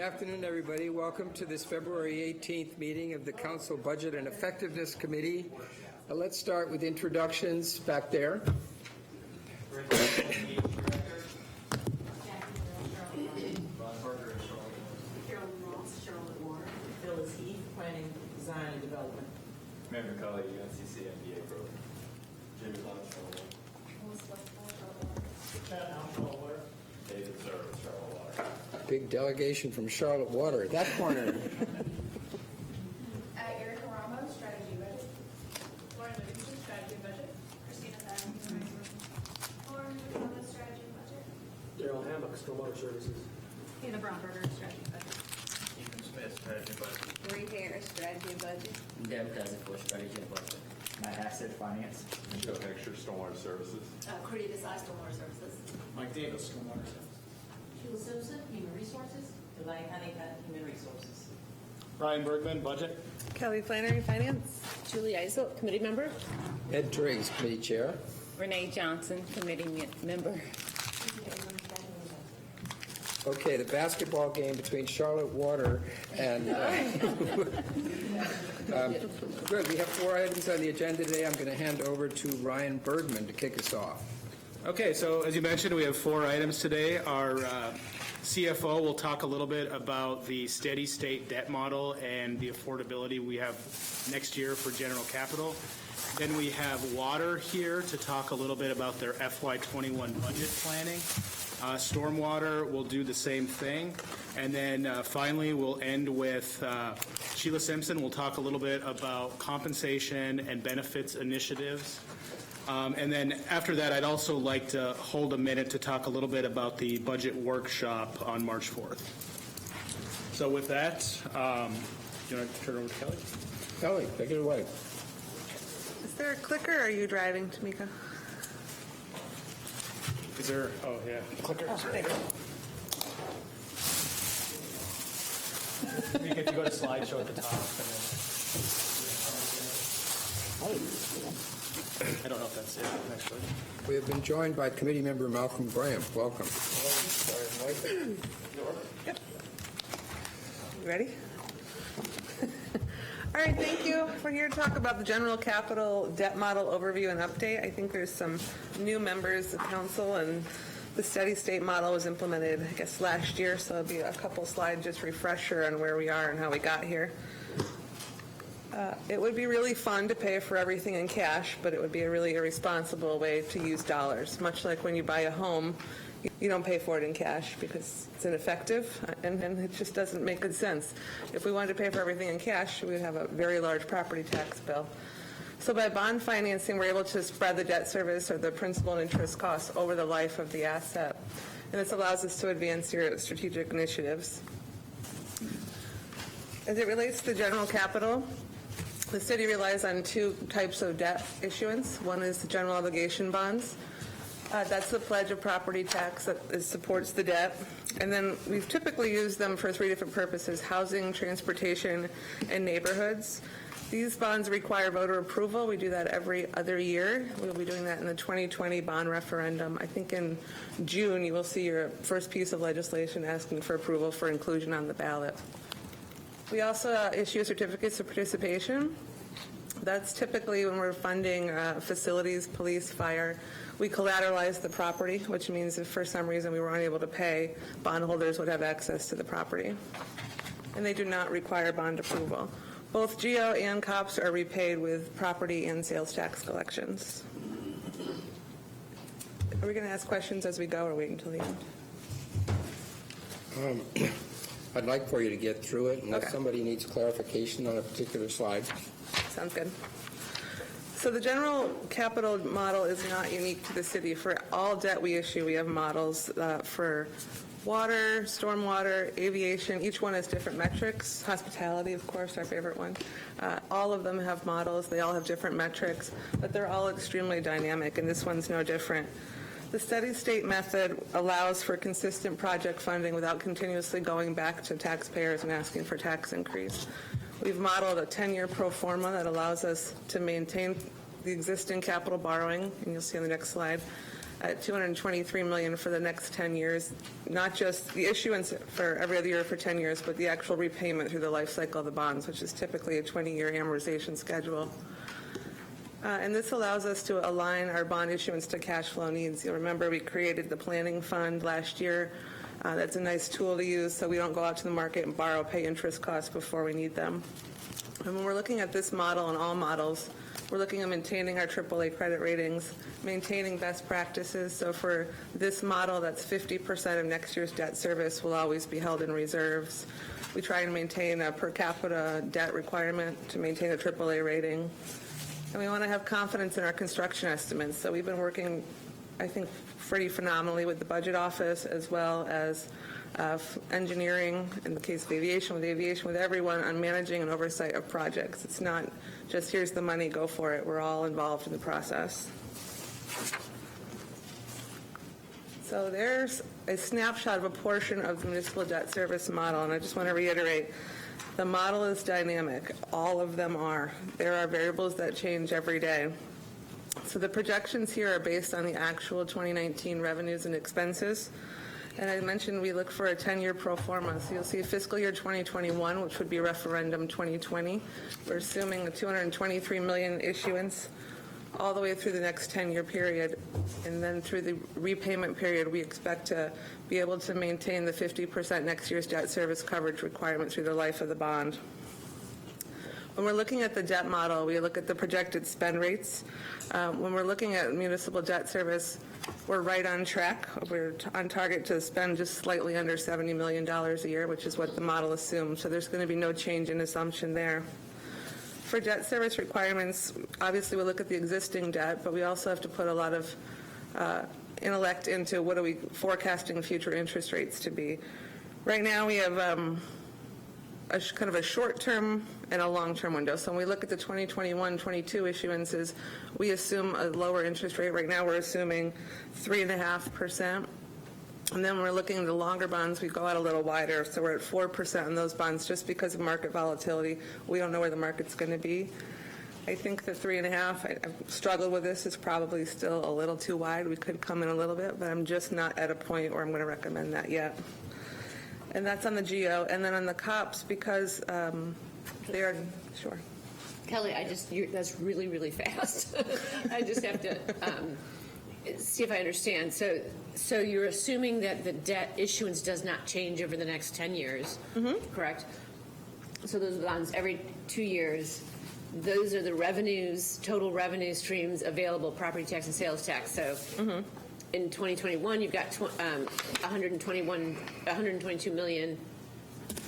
afternoon, everybody. Welcome to this February 18th meeting of the Council Budget and Effectiveness Committee. Let's start with introductions back there. Charlotte Water. Phyllis Heath, Planning, Design, and Development. Mayor McCullough, UNCC MBA program. Jimmy Lodge, Charlotte Water. David Service, Charlotte Water. Big delegation from Charlotte Water. That corner. Erica Ramos, Strategy Budget. Lauren Livingston, Strategy Budget. Christina Thaddeus, Human Resources. Lauren Livingston, Strategy Budget. Daryl Hammock, Stormwater Services. Hannah Brownberger, Strategy Budget. Ethan Smith, Strategy Budget. Marie Harris, Strategy Budget. Deb Cousin for Strategy and Budget. Matt Hassett, Finance. Joe Hexter, Stormwater Services. Cordia Desai, Stormwater Services. Mike Davis, Stormwater Services. Sheila Simpson, Human Resources. Elaine Honeycutt, Human Resources. Ryan Bergman, Budget. Kelly Flannery, Finance. Julie Eisel, Committee Member. Ed Driggs, Committee Chair. Renee Johnson, Committee Member. Okay, the basketball game between Charlotte Water and... good. We have 4 items on the agenda today. I'm going to hand over to Ryan Bergman to kick us off. Okay, so as you mentioned, we have 4 items today. Our CFO will talk a little bit about the steady state debt model and the affordability we have next year for general capital. Then we have Water here to talk a little bit about their FY21 budget planning. Stormwater will do the same thing. And then finally, we'll end with Sheila Simpson. We'll talk a little bit about compensation and benefits initiatives. And then after that, I'd also like to hold a minute to talk a little bit about the budget workshop on March 4th. So with that, do you want to turn it over to Kelly? Kelly, take it away. Is there a clicker or are you driving, Tamika? Is there, oh yeah, clicker. Oh, thank you. Tamika, if you go to slideshow at the top. I don't know if that's it, actually. We have been joined by Committee Member Malcolm Graham. Welcome. Yep. You ready? All right, thank you. We're here to talk about the general capital debt model overview and update. I think there's some new members of council, and the steady state model was implemented, I guess, last year, so there'll be a couple slides, just refresher on where we are and how we got here. It would be really fun to pay for everything in cash, but it would be a really irresponsible way to use dollars. Much like when you buy a home, you don't pay for it in cash because it's ineffective, and it just doesn't make good sense. If we wanted to pay for everything in cash, we would have a very large property tax bill. So by bond financing, we're able to spread the debt service or the principal and interest costs over the life of the asset. And this allows us to advance your strategic initiatives. As it relates to general capital, the city relies on 2 types of debt issuance. One is the general obligation bonds. That's the pledge of property tax that supports the debt. And then we've typically used them for 3 different purposes: housing, transportation, and neighborhoods. These bonds require voter approval. We do that every other year. We'll be doing that in the 2020 bond referendum. I think in June you will see your first piece of legislation asking for approval for inclusion on the ballot. We also issue certificates of participation. That's typically when we're funding facilities, police, fire. We collateralize the property, which means if for some reason we were unable to pay, bondholders would have access to the property. And they do not require bond approval. Both GEO and COPS are repaid with property and sales tax collections. Are we going to ask questions as we go or wait until the end? I'd like for you to get through it unless Okay. somebody needs clarification on a particular slide. Sounds good. So the general capital model is not unique to the city. For all debt we issue, we have models for water, stormwater, aviation. Each one has different metrics. Hospitality, of course, our favorite one. All of them have models. They all have different metrics, but they're all extremely dynamic, and this one's no different. The steady state method allows for consistent project funding without continuously going back to taxpayers and asking for tax increase. We've modeled a 10-year pro forma that allows us to maintain the existing capital borrowing, and you'll see on the next slide, at $223 million for the next 10 years, not just the issuance for every other year for 10 years, but the actual repayment through the life cycle of the bonds, which is typically a 20-year amortization schedule. And this allows us to align our bond issuance to cash flow needs. You'll remember we created the planning fund last year. That's a nice tool to use so we don't go out to the market and borrow, pay interest costs before we need them. And when we're looking at this model and all models, we're looking at maintaining our AAA credit ratings, maintaining best practices. So for this model, that's 50% of next year's debt service will always be held in reserves. We try and maintain a per capita debt requirement to maintain a AAA rating. And we want to have confidence in our construction estimates. So we've been working, I think, pretty phenomenally with the budget office as well as engineering, in the case of aviation, with everyone on managing and oversight of projects. It's not just here's the money, go for it. We're all involved in the process. So there's a snapshot of a portion of the municipal debt service model, and I just want to reiterate, the model is dynamic. All of them are. There are variables that change every day. So the projections here are based on the actual 2019 revenues and expenses. And I mentioned we look for a 10-year pro forma. So you'll see fiscal year 2021, which would be referendum 2020. We're assuming a $223 million issuance all the way through the next 10-year period. And then through the repayment period, we expect to be able to maintain the 50% next year's debt service coverage requirement through the life of the bond. When we're looking at the debt model, we look at the projected spend rates. When we're looking at municipal debt service, we're right on track. We're on target to spend just slightly under $70 million a year, which is what the model assumes. So there's going to be no change in assumption there. For debt service requirements, obviously we look at the existing debt, but we also have to put a lot of intellect into what are we forecasting future interest rates to be. Right now we have kind of a short-term and a long-term window. So when we look at the 2021-22 issuances, we assume a lower interest rate. Right now we're assuming 3.5%. And then when we're looking at the longer bonds, we go out a little wider. So we're at 4% on those bonds just because of market volatility. We don't know where the market's going to be. I think the 3.5, I've struggled with this, is probably still a little too wide. We could come in a little bit, but I'm just not at a point where I'm going to recommend that yet. And that's on the GO. And then on the COPS, because they are, sure. Kelly, that's really, really fast. I just have to see if I understand. So you're assuming that the debt issuance does not change over the next 10 years, correct? So those bonds every 2 years, those are the revenues, total revenue streams available, property tax and sales tax. So in 2021, you've got 122 million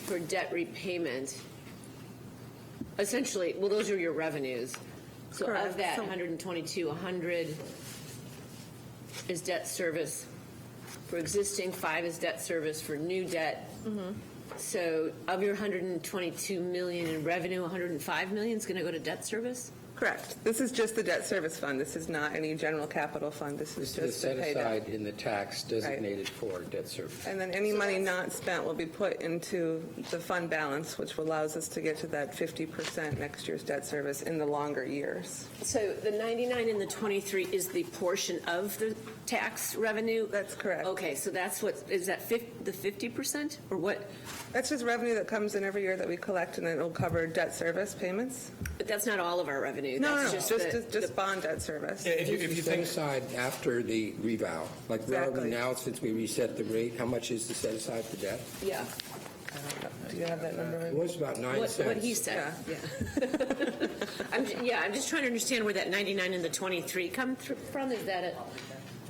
for debt repayment. Essentially, well, those are your revenues. So Correct. of that 122, 100 is debt service for existing, 5 is debt service for new debt. So of your 122 million in revenue, 105 million is going to go to debt service? Correct. This is just the debt service fund. This is not any general capital fund. This is This is just to set pay aside debt. in the tax designated for debt service. And then any money not spent will be put into the fund balance, which allows us to get to that 50% next year's debt service in the longer years. So the 99 and the 23 is the portion of the tax revenue? That's correct. Okay, so that's what, is that the 50% or what? That's just revenue that comes in every year that we collect, and it will cover debt service payments. But that's not all of our revenue. No, That's just bond debt service. If you This is set think, aside after the revow. Like where are we Exactly. now since we reset the rate? How much is to set aside for debt? Yeah. Do you have that number? It was about 9 What cents. he said. Yeah. I'm just trying to understand where that 99 and the 23 come from. Is that a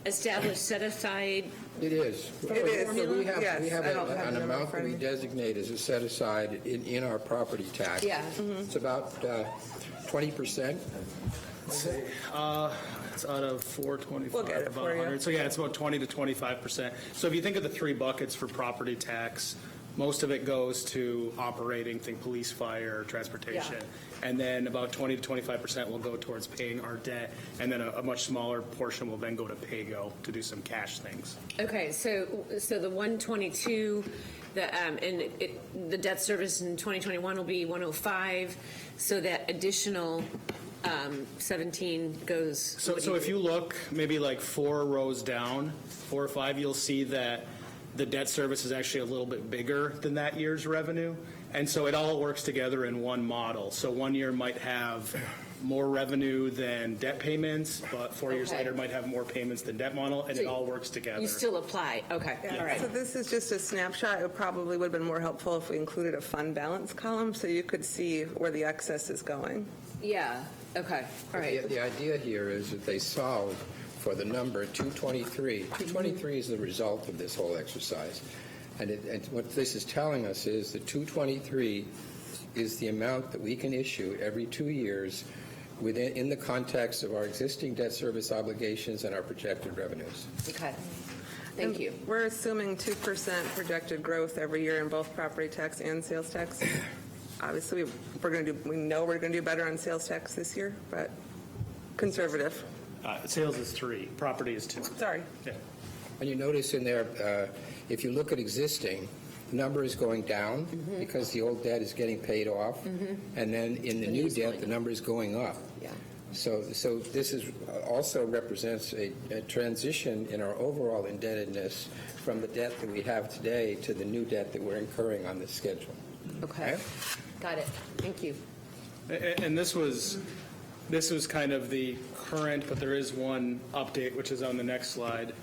established set aside? It is. It is. So we have, Yes, we have I don't have an the number amount that we in front of me. designate as a set aside in our property tax. Yeah. It's about 20%. it's out of 425, We'll get it about for you. 100. So yeah, it's about 20 to 25%. So if you think of the 3 buckets for property tax, most of it goes to operating, think police, fire, transportation. And then about 20 to 25% will go towards paying our debt. And then a much smaller portion will then go to PAYGO to do some cash things. Okay, so the 122, the debt service in 2021 will be 105. So that additional 17 goes. So if you look maybe like 4 rows down, 4 or 5, you'll see that the debt service is actually a little bit bigger than that year's revenue. And so it all works together in one model. So one year might have more revenue than debt payments, but 4 years Okay. later might have more payments than debt model, and So it all works together. You still apply, okay, all right. So this is just a snapshot. It probably would have been more helpful if we included a fund balance column, so you could see where the excess is going. Yeah, okay, all right. The idea here is that they solve for the number 223. 223 is the result of this whole exercise. And what this is telling us is that 223 is the amount that we can issue every 2 years in the context of our existing debt service obligations and our projected revenues. Okay, thank you. We're assuming 2% projected growth every year in both property tax and sales tax. Obviously, we know we're going to do better on sales tax this year, but conservative. Sales is 3, property is 2. Sorry. Yeah. And you notice in there, if you look at existing, the number is going down because the old debt is getting paid off. And then in the new debt, the number is going up. Yeah. So this is also represents a transition in our overall indebtedness from the debt that we have today to the new debt that we're incurring on this schedule. Okay, got it, thank you. And this was kind of the current, but there is one update, which is on the next slide.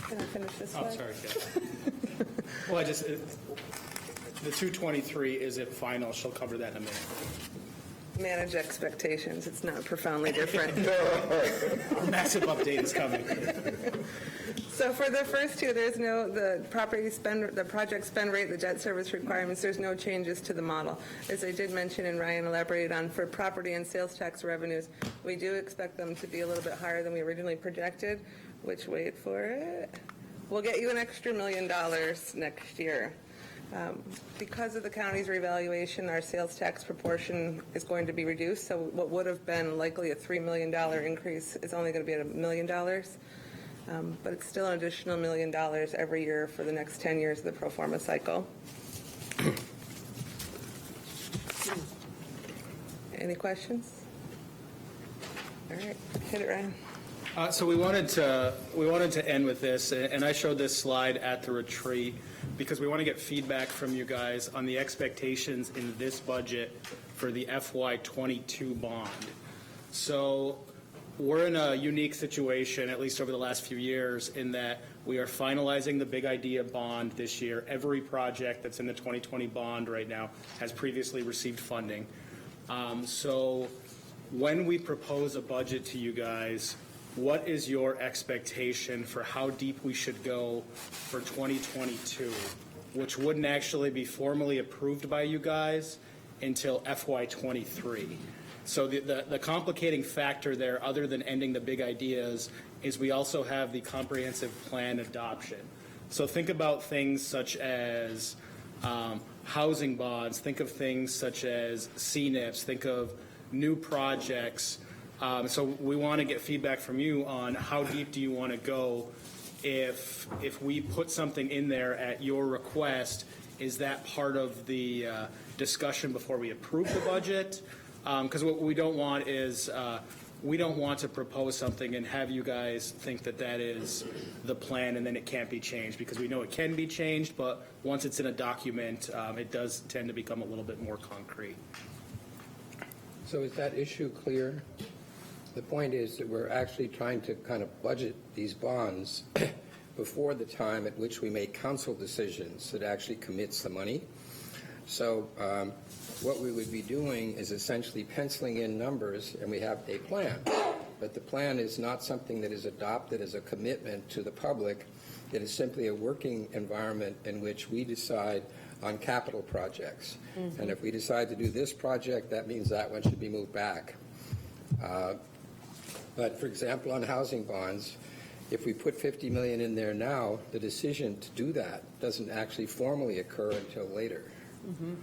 Can I finish this Oh, slide? sorry. Yeah. Well, the 223 is it final. She'll cover that in a minute. Manage expectations. It's not profoundly different. Massive update is coming. So for the first two, there's the project spend rate, the debt service requirements, there's no changes to the model. As I did mention and Ryan elaborated on, for property and sales tax revenues, we do expect them to be a little bit higher than we originally projected, which, wait for it, will get you an extra $1 million next year. Because of the county's revaluation, our sales tax proportion is going to be reduced, so what would have been likely a $3 million increase is only going to be at $1 million. But it's still an additional $1 million every year for the next 10 years of the pro forma cycle. Any questions? All right, hit it, Ryan. So we wanted to end with this, and I showed this slide at the retreat because we want to get feedback from you guys on the expectations in this budget for the FY22 bond. So we're in a unique situation, at least over the last few years, in that we are finalizing the Big Idea bond this year. Every project that's in the 2020 bond right now has previously received funding. So when we propose a budget to you guys, what is your expectation for how deep we should go for 2022, which wouldn't actually be formally approved by you guys until FY23? So the complicating factor there, other than ending the big ideas, is we also have the comprehensive plan adoption. So think about things such as housing bonds, think of things such as CNIPs, think of new projects. So we want to get feedback from you on how deep do you want to go. If we put something in there at your request, is that part of the discussion before we approve the budget? Because what we don't want is we don't want to propose something and have you guys think that that is the plan and then it can't be changed, because we know it can be changed, but once it's in a document, it does tend to become a little bit more concrete. So is that issue clear? The point is that we're actually trying to kind of budget these bonds before the time at which we make council decisions that actually commits the money. So what we would be doing is essentially penciling in numbers, and we have a plan. But the plan is not something that is adopted as a commitment to the public. It is simply a working environment in which we decide on capital projects. Mm-hmm. And if we decide to do this project, that means that one should be moved back. But for example, on housing bonds, if we put $50 million in there now, the decision to do that doesn't actually formally occur until later. Mm-hmm.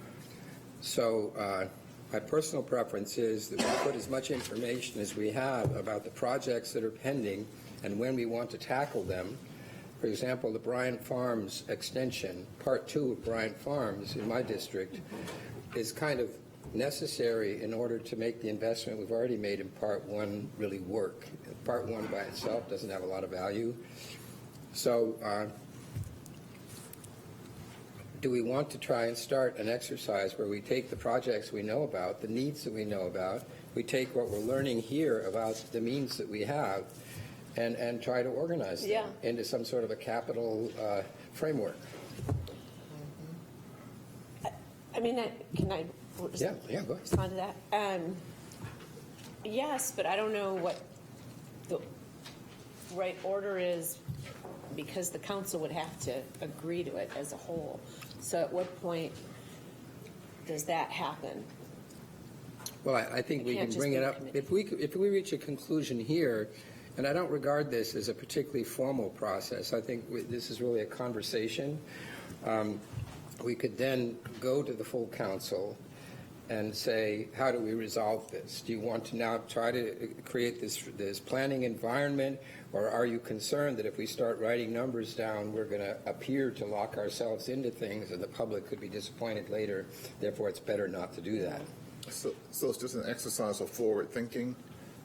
So my personal preference is that we put as much information as we have about the projects that are pending and when we want to tackle them. For example, the Bryant Farms extension, part 2 of Bryant Farms in my district, is kind of necessary in order to make the investment we've already made in Part 1 really work. Part 1 by itself doesn't have a lot of value. So do we want to try and start an exercise where we take the projects we know about, the needs that we know about, we take what we're learning here about the means that we have, and try to organize them into some sort of a capital framework? I mean, can I Yeah, go ahead. respond to that? Yes, but I don't know what the right order is, because the council would have to agree to it as a whole. So at what point does that happen? Well, I think we can't can just bring be it a up. committee. If we reach a conclusion here, and I don't regard this as a particularly formal process, I think this is really a conversation. We could then go to the full council and say, how do we resolve this? Do you want to now try to create this planning environment, or are you concerned that if we start writing numbers down, we're going to appear to lock ourselves into things and the public could be disappointed later, therefore it's better not to do that? So it's just an exercise of forward thinking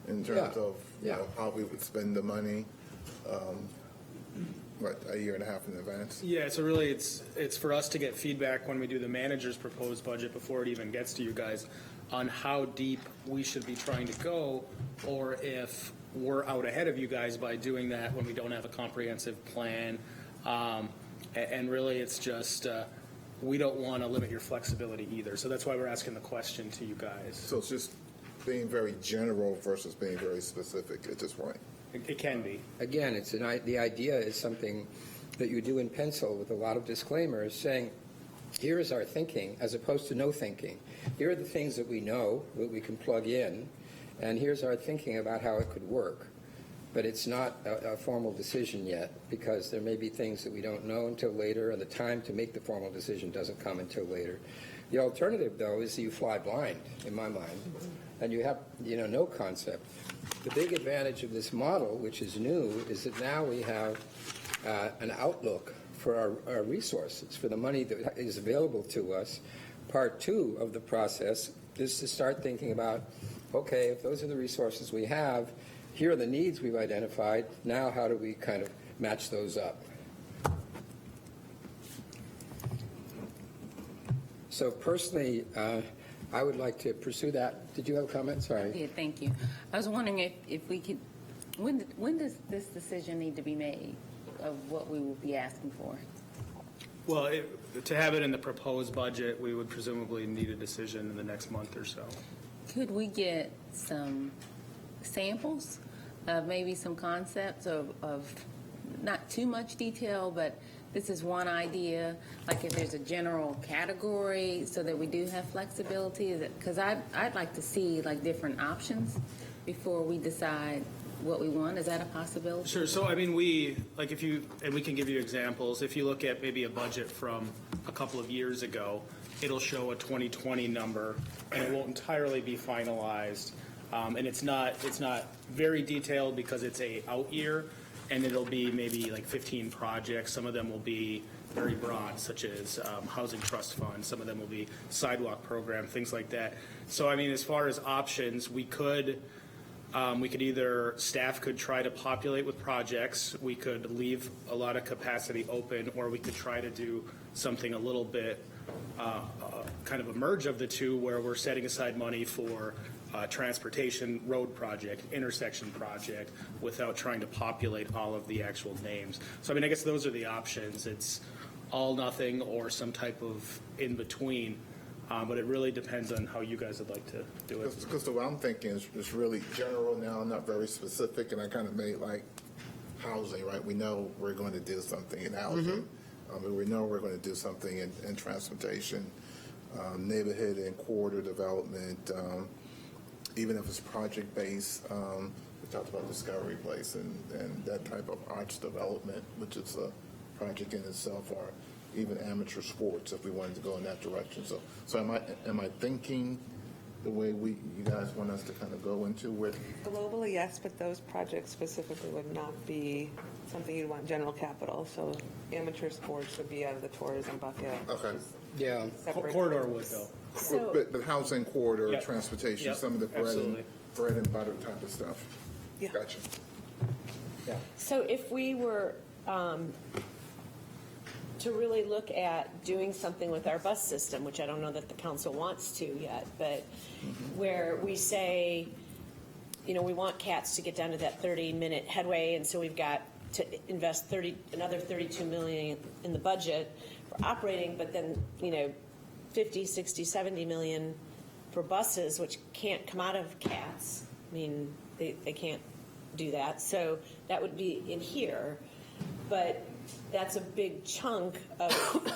in terms of how we would spend the money, a year and a half in advance? Yeah, so really it's for us to get feedback when we do the manager's proposed budget before it even gets to you guys on how deep we should be trying to go, or if we're out ahead of you guys by doing that when we don't have a comprehensive plan. And really it's just, we don't want to limit your flexibility either. So that's why we're asking the question to you guys. So it's just being very general versus being very specific at this point. It can be. Again, the idea is something that you do in pencil with a lot of disclaimers saying, here is our thinking, as opposed to no thinking. Here are the things that we know that we can plug in, and here's our thinking about how it could work. But it's not a formal decision yet, because there may be things that we don't know until later, and the time to make the formal decision doesn't come until later. The alternative, though, is you fly blind, in my mind, and you have no concept. The big advantage of this model, which is new, is that now we have an outlook for our resources, for the money that is available to us. Part 2 of the process is to start thinking about, okay, if those are the resources we have, here are the needs we've identified, now how do we kind of match those up? So personally, I would like to pursue that. Did you have a comment? Sorry. Yeah, thank you. I was wondering if we could, when does this decision need to be made of what we will be asking for? Well, to have it in the proposed budget, we would presumably need a decision in the next month or so. Could we get some samples of maybe some concepts of not too much detail, but this is one idea, like if there's a general category so that we do have flexibility? Because I'd like to see like different options before we decide what we want. Is that a possibility? Sure. So, I mean, and we can give you examples. If you look at maybe a budget from a couple of years ago, it'll show a 2020 number, and it won't entirely be finalized. And it's not very detailed because it's a out year, and it'll be maybe like 15 projects. Some of them will be very broad, such as housing trust fund. Some of them will be sidewalk program, things like that. So, I mean, as far as options, we could either, staff could try to populate with projects, we could leave a lot of capacity open, or we could try to do something a little bit kind of a merge of the two, where we're setting aside money for transportation road project, intersection project, without trying to populate all of the actual names. So, I mean, I guess those are the options. It's all, nothing, or some type of in between. But it really depends on how you guys would like to do it. Because the way I'm thinking is really general now, not very specific, and I kind of made like housing, right? We know we're going to do something in housing. We know we're going to do something in transportation, neighborhood and corridor development, even if it's project-based. We talked about Discovery Place and that type of arts development, which is a project in itself, or even amateur sports if we wanted to go in that direction. So am I thinking the way you guys want us to kind of go into with? Globally, yes, but those projects specifically would not be something you'd want general capital. So amateur sports would be out of the tourism bucket. Okay. Yeah. Separate. Corridor would, though. But housing, corridor, Yep. transportation, Yep, some of the absolutely. bread and butter type of stuff. Yeah. Gotcha. So if we were to really look at doing something with our bus system, which I don't know that the council wants to yet, but where we say, you know, we want CATS to get down to that 30-minute headway, and so we've got to invest another $32 million in the budget for operating, but then, you know, 50, 60, 70 million for buses, which can't come out of CATS. I mean, they can't do that. So that would be in here, but that's a big chunk of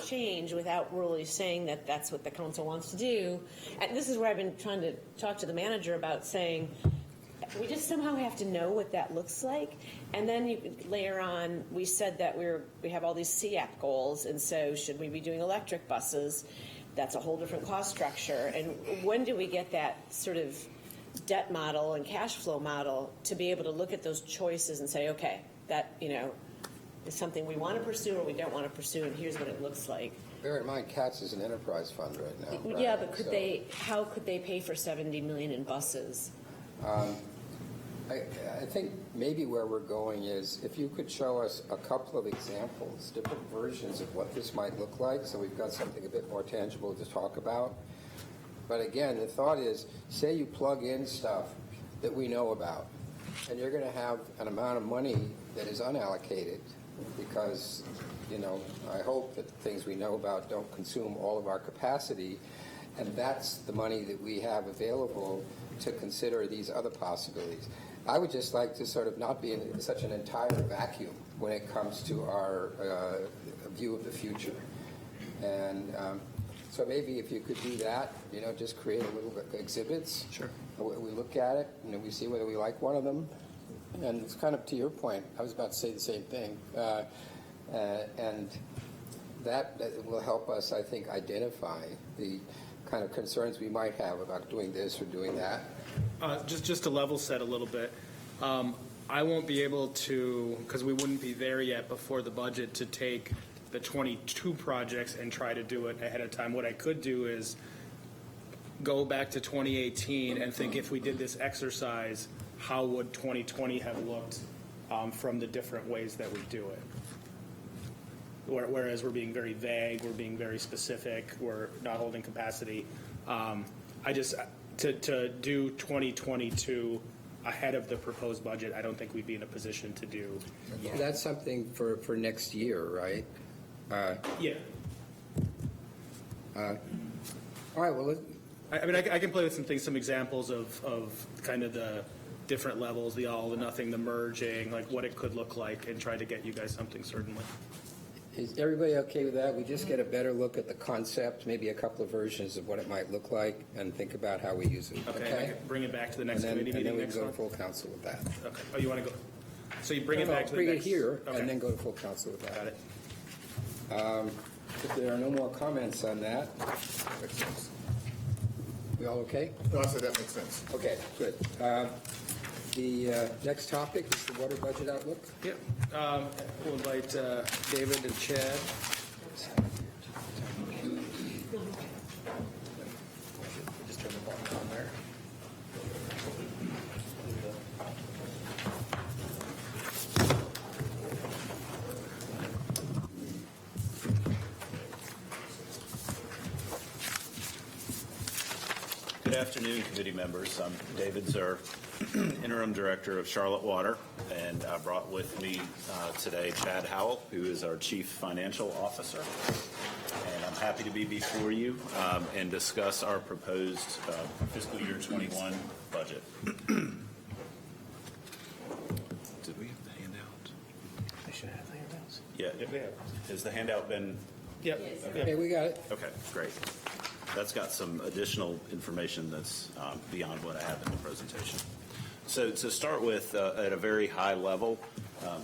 change without really saying that that's what the council wants to do. And this is where I've been trying to talk to the manager about saying, we just somehow have to know what that looks like. And then you could layer on, we said that we have all these CAP goals, and so should we be doing electric buses? That's a whole different cost structure. And when do we get that sort of debt model and cash flow model to be able to look at those choices and say, okay, that, you know, is something we want to pursue or we don't want to pursue, and here's what it looks like. Bear in mind, CATS is an enterprise fund right now. Right? Yeah, but So, how could they pay for 70 million in buses? I think maybe where we're going is if you could show us a couple of examples, different versions of what this might look like, so we've got something a bit more tangible to talk about. But again, the thought is, say you plug in stuff that we know about, and you're going to have an amount of money that is unallocated because, you know, I hope that the things we know about don't consume all of our capacity, and that's the money that we have available to consider these other possibilities. I would just like to sort of not be in such an entire vacuum when it comes to our view of the future. And so maybe if you could do that, you know, just create a little bit exhibits. Sure. We look at it, and we see whether we like one of them. And it's kind of to your point. I was about to say the same thing. And that will help us, I think, identify the kind of concerns we might have about doing this or doing that. Just to level set a little bit, I won't be able to, because we wouldn't be there yet before the budget, to take the 22 projects and try to do it ahead of time. What I could do is go back to 2018 and think if we did this exercise, how would 2020 have looked from the different ways that we do it? Whereas we're being very vague, we're being very specific, we're not holding capacity. To do 2022 ahead of the proposed budget, I don't think we'd be in a position to do. That's something for next year, right? Yeah. All right, well, I mean, I can play with some things, some examples of kind of the different levels, the all, the nothing, the merging, like what it could look like, and try to get you guys something certainly. is everybody okay with that? We just get a better look at the concept, maybe a couple of versions of what it might look like, and think about how we use it. Okay, I can bring it back to the next committee And then meeting we next go to month? full council with that. Okay. Oh, you want to go? So you bring it back to the Bring next? it here, Okay. and then go to full council with that. Got it. If there are no more comments on that, Makes sense. we all okay? No, I said that makes sense. Okay, good. The next topic is the water budget outlook. Yep. We'll invite David and Chad. Just turn the button on there. Good afternoon, committee members. I'm David Zer, Interim Director of Charlotte Water, and I brought with me today Chad Howell, who is our Chief Financial Officer. And I'm happy to be before you and discuss our proposed fiscal year 21 budget. Did we have the handout? They should have the handouts. Yeah. Yep, they have. Has the handout been? Yep. Okay, we got it. Okay, great. That's got some additional information that's beyond what I have in the presentation. So to start with, at a very high level,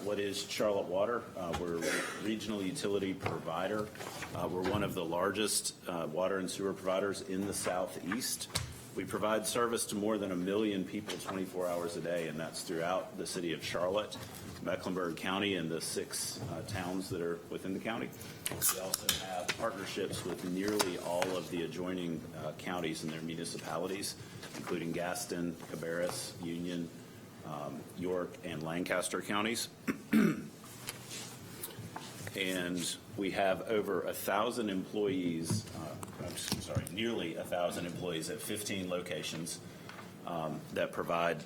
what is Charlotte Water? We're a regional utility provider. We're one of the largest water and sewer providers in the Southeast. We provide service to more than 1 million people 24 hours a day, and that's throughout the city of Charlotte, Mecklenburg County, and the 6 towns that are within the county. We also have partnerships with nearly all of the adjoining counties and their municipalities, including Gaston, Cabarrus, Union, York, and Lancaster counties. And we have over 1,000 employees, nearly 1,000 employees at 15 locations that provide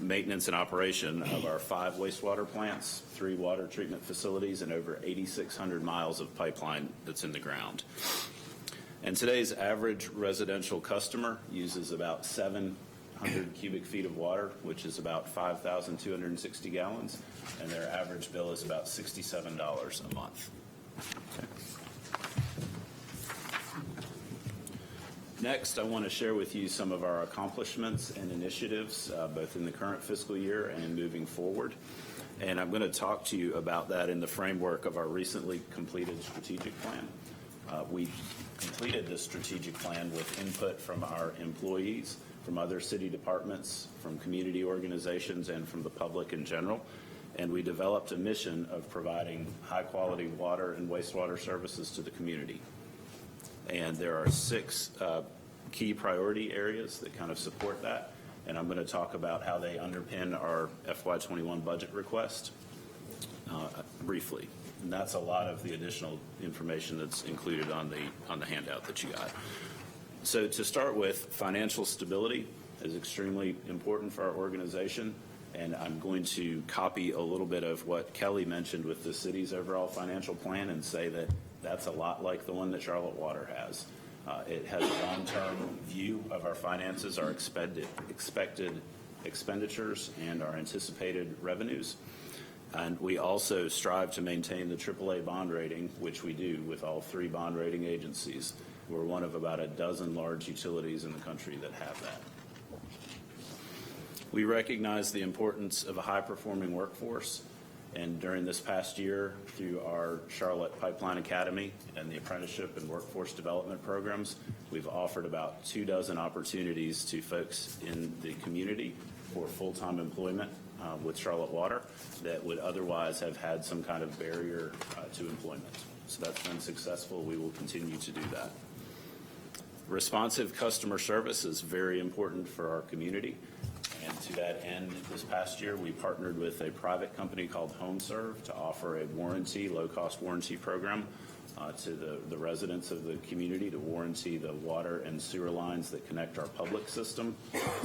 maintenance and operation of our 5 wastewater plants, 3 water treatment facilities, and over 8,600 miles of pipeline that's in the ground. And today's average residential customer uses about 700 cubic feet of water, which is about 5,260 gallons, and their average bill is about $67 a month. Okay. Next, I want to share with you some of our accomplishments and initiatives, both in the current fiscal year and moving forward. And I'm going to talk to you about that in the framework of our recently completed strategic plan. We completed this strategic plan with input from our employees, from other city departments, from community organizations, and from the public in general. And we developed a mission of providing high-quality water and wastewater services to the community. And there are 6 key priority areas that kind of support that. And I'm going to talk about how they underpin our FY21 budget request briefly. And that's a lot of the additional information that's included on the handout that you got. So to start with, financial stability is extremely important for our organization. And I'm going to copy a little bit of what Kelly mentioned with the city's overall financial plan and say that that's a lot like the one that Charlotte Water has. It has a long-term view of our finances, our expected expenditures, and our anticipated revenues. And we also strive to maintain the AAA bond rating, which we do with all 3 bond rating agencies. We're one of about a dozen large utilities in the country that have that. We recognize the importance of a high-performing workforce, and during this past year, through our Charlotte Pipeline Academy and the apprenticeship and workforce development programs, we've offered about 24 opportunities to folks in the community for full-time employment with Charlotte Water that would otherwise have had some kind of barrier to employment. So that's been successful. We will continue to do that. Responsive customer service is very important for our community. And to that end, this past year, we partnered with a private company called HomeServe to offer a warranty, low-cost warranty program to the residents of the community to warranty the water and sewer lines that connect our public system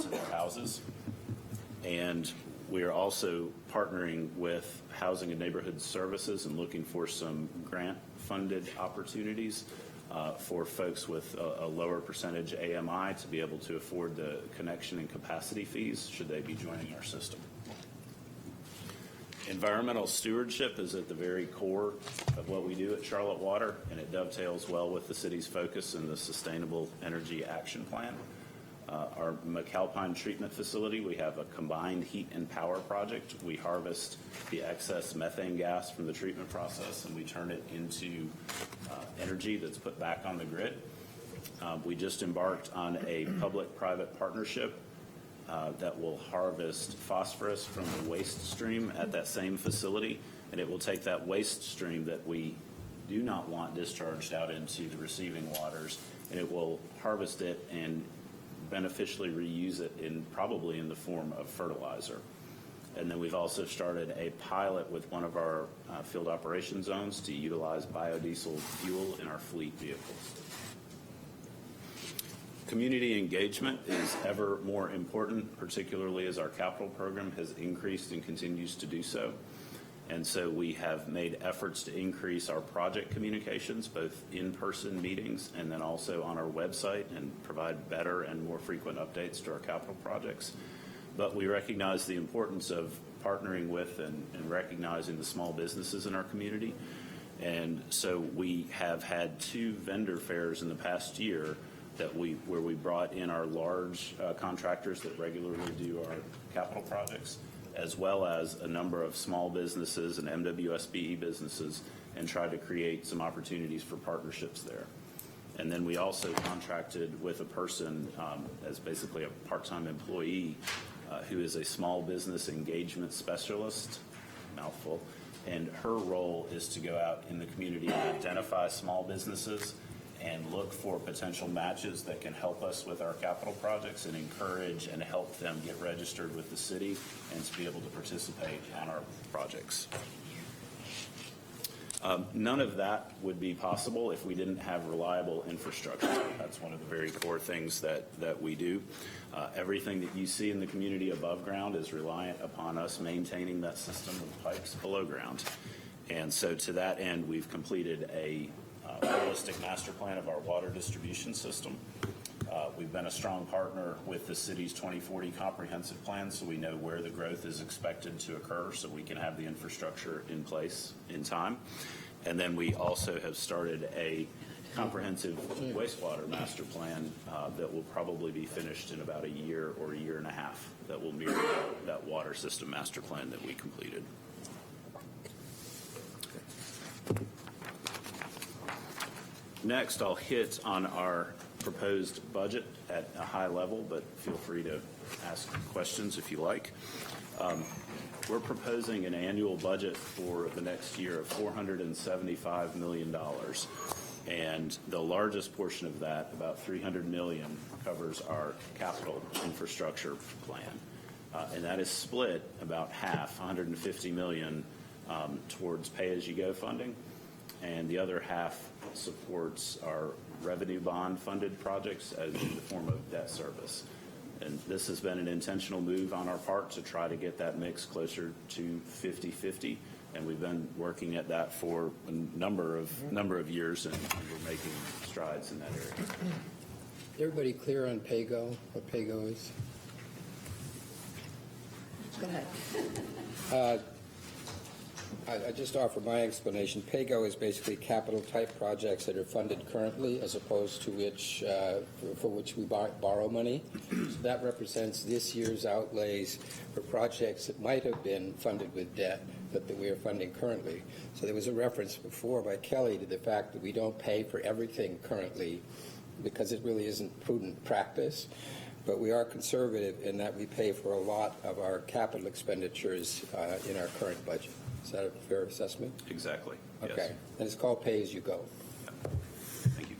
to their houses. And we are also partnering with Housing and Neighborhood Services and looking for some grant-funded opportunities for folks with a lower percentage AMI to be able to afford the connection and capacity fees should they be joining our system. Environmental stewardship is at the very core of what we do at Charlotte Water, and it dovetails well with the city's focus in the Sustainable Energy Action Plan. Our McAlpine treatment facility, we have a combined heat and power project. We harvest the excess methane gas from the treatment process and we turn it into energy that's put back on the grid. We just embarked on a public-private partnership that will harvest phosphorus from the waste stream at that same facility, and it will take that waste stream that we do not want discharged out into the receiving waters, and it will harvest it and beneficially reuse it probably in the form of fertilizer. And then we've also started a pilot with one of our field operation zones to utilize biodiesel fuel in our fleet vehicles. Community engagement is ever more important, particularly as our capital program has increased and continues to do so. And so we have made efforts to increase our project communications, both in-person meetings and then also on our website, and provide better and more frequent updates to our capital projects. But we recognize the importance of partnering with and recognizing the small businesses in our community. And so we have had 2 vendor fairs in the past year where we brought in our large contractors that regularly do our capital projects, as well as a number of small businesses and MWSBE businesses, and tried to create some opportunities for partnerships there. And then we also contracted with a person as basically a part-time employee who is a small business engagement specialist, mouthful, and her role is to go out in the community and identify small businesses and look for potential matches that can help us with our capital projects and encourage and help them get registered with the city and to be able to participate on our projects. None of that would be possible if we didn't have reliable infrastructure. That's one of the very core things that we do. Everything that you see in the community above ground is reliant upon us maintaining that system of pipes below ground. And so to that end, we've completed a holistic master plan of our water distribution system. We've been a strong partner with the city's 2040 comprehensive plan, so we know where the growth is expected to occur, so we can have the infrastructure in place in time. And then we also have started a comprehensive wastewater master plan that will probably be finished in about a year or a year and a half, that will mirror that water system master plan that we completed. Next, I'll hit on our proposed budget at a high level, but feel free to ask questions if you like. We're proposing an annual budget for the next year of $475 million. And the largest portion of that, about $300 million, covers our capital infrastructure plan. And that is split about half, $150 million, towards pay-as-you-go funding, and the other half supports our revenue bond funded projects as in the form of debt service. And this has been an intentional move on our part to try to get that mix closer to 50-50. And we've been working at that for a number of years, and we're making strides in that area. Everybody clear on PAYGO, what PAYGO is? Go ahead. I just offer my explanation. PAYGO is basically capital-type projects that are funded currently, as opposed to which for which we borrow money. So that represents this year's outlays for projects that might have been funded with debt, but that we are funding currently. So there was a reference before by Kelly to the fact that we don't pay for everything currently because it really isn't prudent practice. But we are conservative in that we pay for a lot of our capital expenditures in our current budget. Is that a fair assessment? Exactly. Okay. Yes. And it's called pay-as-you-go. Thank you.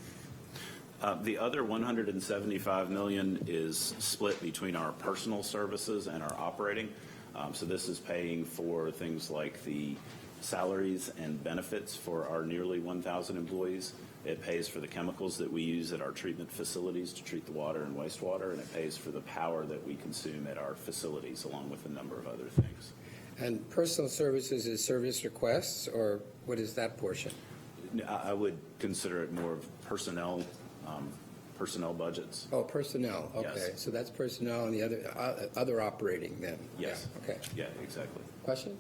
The other $175 million is split between our personal services and our operating. So this is paying for things like the salaries and benefits for our nearly 1,000 employees. It pays for the chemicals that we use at our treatment facilities to treat the water and wastewater, and it pays for the power that we consume at our facilities, along with a number of other things. And personal services is service requests, or what is that portion? I would consider it more of personnel budgets. Oh, personnel. Okay. Yes. So that's personnel and the other operating then? Yes. Yeah. Okay. Yeah, exactly. Question?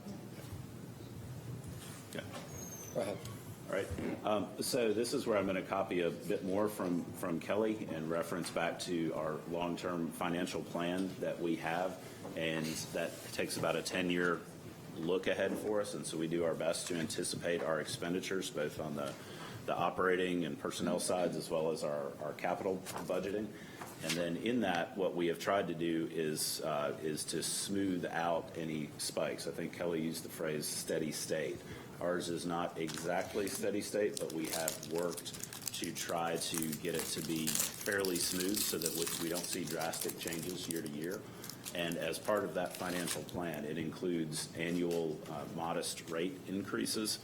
Yeah. Go ahead. All right. So this is where I'm going to copy a bit more from Kelly and reference back to our long-term financial plan that we have, and that takes about a 10-year look ahead for us. And so we do our best to anticipate our expenditures, both on the operating and personnel sides, as well as our capital budgeting. And then in that, what we have tried to do is to smooth out any spikes. I think Kelly used the phrase steady state. Ours is not exactly steady state, but we have worked to try to get it to be fairly smooth so that we don't see drastic changes year to year. And as part of that financial plan, it includes annual modest rate increases.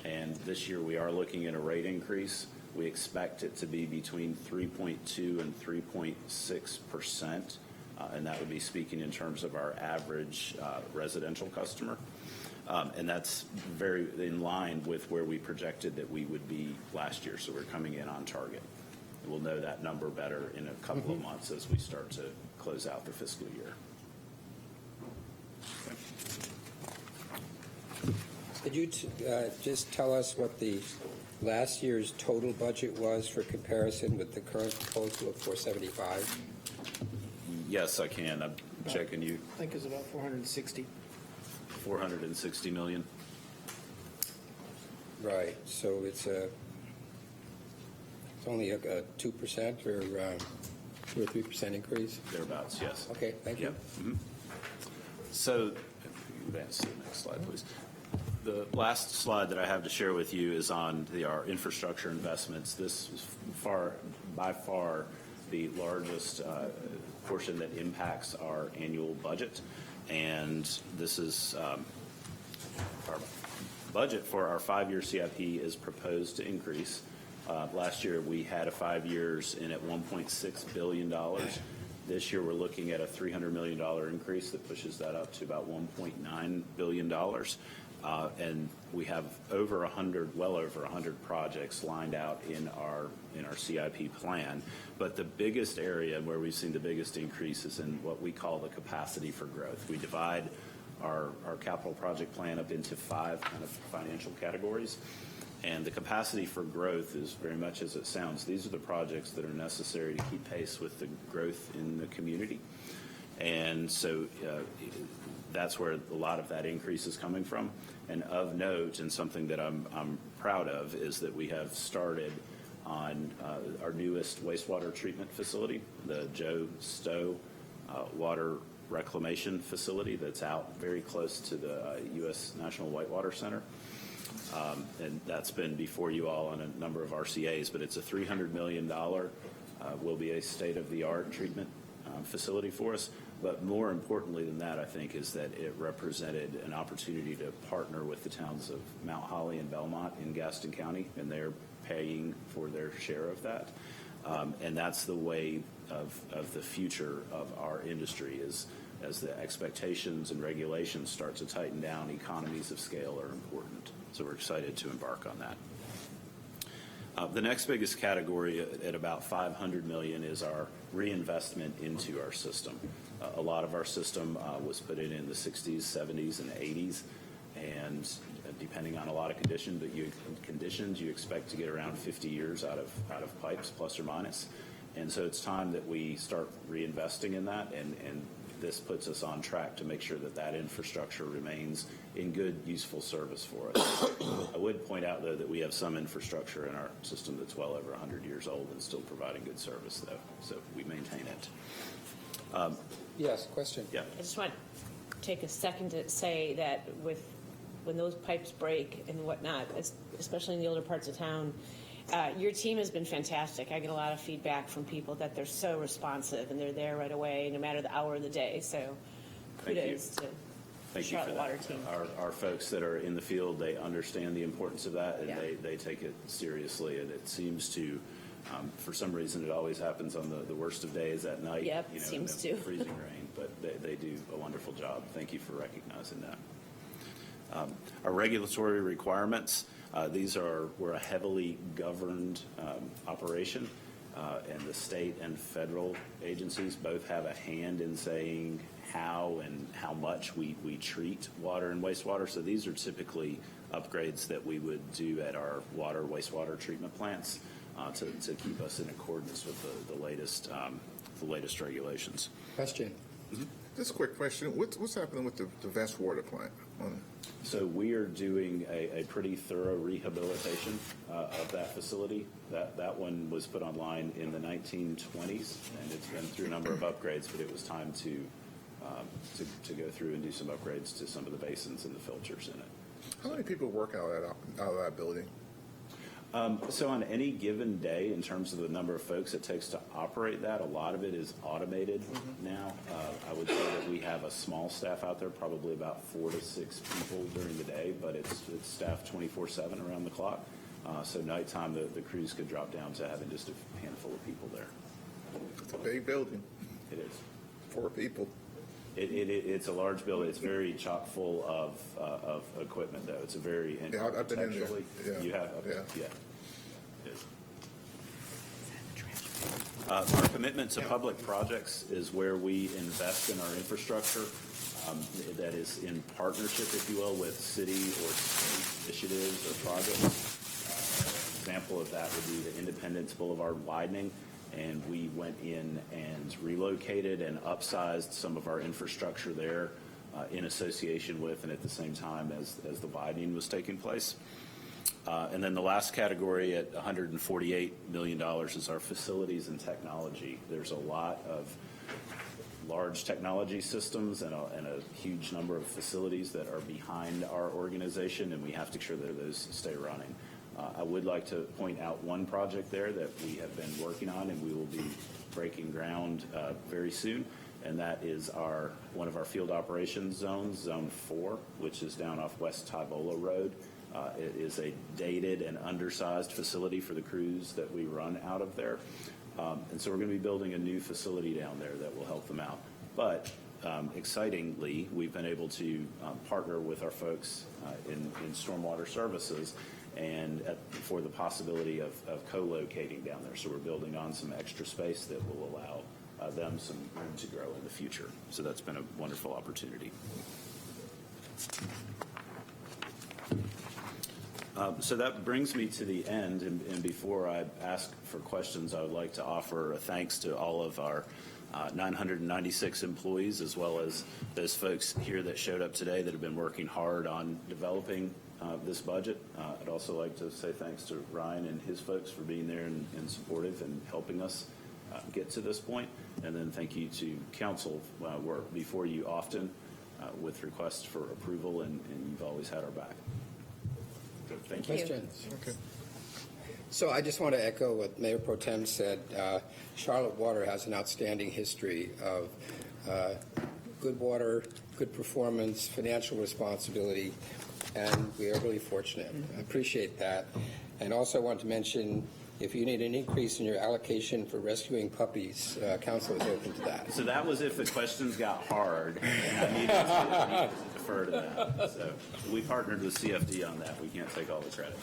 And this year we are looking at a rate increase. We expect it to be between 3.2 and 3.6%. And that would be speaking in terms of our average residential customer. And that's very in line with where we projected that we would be last year. So we're coming in on target. We'll know that number better in a couple of months as we start to close out the fiscal year. Could you just tell us what the last year's total budget was for comparison with the current proposal of 475? Yes, I can. I'm checking you. I think it's about 460. 460 million. Right. So it's It's only a 2% or 2 or 3% increase? Thereabouts, yes. Okay, thank you. Yep. Mhm. So, if you advance to the next slide, please. The last slide that I have to share with you is on our infrastructure investments. This is by far the largest portion that impacts our annual budget. And this is our budget for our 5-year CIP is proposed to increase. Last year, we had a 5 years in at $1.6 billion. This year, we're looking at a $300 million increase that pushes that up to about $1.9 billion. And we have well over 100 projects lined out in our CIP plan. But the biggest area where we've seen the biggest increase is in what we call the capacity for growth. We divide our capital project plan up into 5 kind of financial categories. And the capacity for growth is very much as it sounds. These are the projects that are necessary to keep pace with the growth in the community. And so that's where a lot of that increase is coming from. And of note, and something that I'm proud of, is that we have started on our newest wastewater treatment facility, the Joe Stowe Water Reclamation Facility that's out very close to the U.S. National Whitewater Center. And that's been before you all on a number of RCAs, but it's a $300 million, will be a state-of-the-art treatment facility for us. But more importantly than that, I think, is that it represented an opportunity to partner with the towns of Mount Holly and Belmont in Gaston County, and they're paying for their share of that. And that's the way of the future of our industry is as the expectations and regulations start to tighten down, economies of scale are important. So we're excited to embark on that. The next biggest category at about $500 million is our reinvestment into our system. A lot of our system was put in the 60s, 70s, and 80s, and depending on a lot of conditions, you expect to get around 50 years out of pipes, plus or minus. And so it's time that we start reinvesting in that, and this puts us on track to make sure that that infrastructure remains in good, useful service for us. I would point out, though, that we have some infrastructure in our system that's well over 100 years old and still providing good service, though, so we maintain it. Yes, question? Yeah. I just want to take a second to say that when those pipes break and whatnot, especially in the older parts of town, your team has been fantastic. I get a lot of feedback from people that they're so responsive and they're there right away, no matter the hour of the day. So kudos to the Charlotte Water team. Our folks that are in the field, they understand the importance of that, and Yeah. they take it seriously. And it seems to, for some reason, it always happens on the worst of days at night. Yep, you know, seems in the to. freezing rain, but they do a wonderful job. Thank you for recognizing that. Our regulatory requirements. We're a heavily governed operation, and the state and federal agencies both have a hand in saying how and how much we treat water and wastewater. So these are typically upgrades that we would do at our wastewater treatment plants to keep us in accordance with the latest regulations. Question? Just a quick question. What's happening with the Vestwater plant? So we are doing a pretty thorough rehabilitation of that facility. That one was put online in the 1920s, and it's been through a number of upgrades, but it was time to go through and do some upgrades to some of the basins and the filters in it. How many people work out of that building? So on any given day, in terms of the number of folks it takes to operate that, a lot of it is automated now. I would say that we have a small staff out there, probably about 4 to 6 people during the day, but it's staffed 24/7 around the clock. So nighttime, the crews could drop down to having just a handful of people there. It's a big building. It is. 4 people. It's a large building. It's very chock full of equipment, though. It's a very Yeah, I've been in there. architecturally- Yeah. You have? Okay. Yeah. It is. Our commitment to public projects is where we invest in our infrastructure that is in partnership, if you will, with city or state initiatives or projects. An example of that would be the Independence Boulevard widening. And we went in and relocated and upsized some of our infrastructure there in association with and at the same time as the widening was taking place. And then the last category at $148 million is our facilities and technology. There's a lot of large technology systems and a huge number of facilities that are behind our organization, and we have to make sure that those stay running. I would like to point out one project there that we have been working on, and we will be breaking ground very soon, and that is one of our field operations zones, Zone 4, which is down off West Tybola Road. It is a dated and undersized facility for the crews that we run out of there. And so we're going to be building a new facility down there that will help them out. But excitingly, we've been able to partner with our folks in stormwater services and for the possibility of co-locating down there. So we're building on some extra space that will allow them some room to grow in the future. So that's been a wonderful opportunity. So that brings me to the end, and before I ask for questions, I would like to offer a thanks to all of our 996 employees, as well as those folks here that showed up today that have been working hard on developing this budget. I'd also like to say thanks to Ryan and his folks for being there and supportive and helping us get to this point. And then thank you to council. We're before you often with requests for approval, and you've always had our back. Thank you. Questions? Okay. So I just want to echo what Mayor Pro Tem said. Charlotte Water has an outstanding history of good water, good performance, financial responsibility, and we are really fortunate. I appreciate that. And also want to mention, if you need an increase in your allocation for rescuing puppies, council is open to that. So that was if the questions got hard, and I needed to defer to that. So we partnered with CFD on that. We can't take all the credit.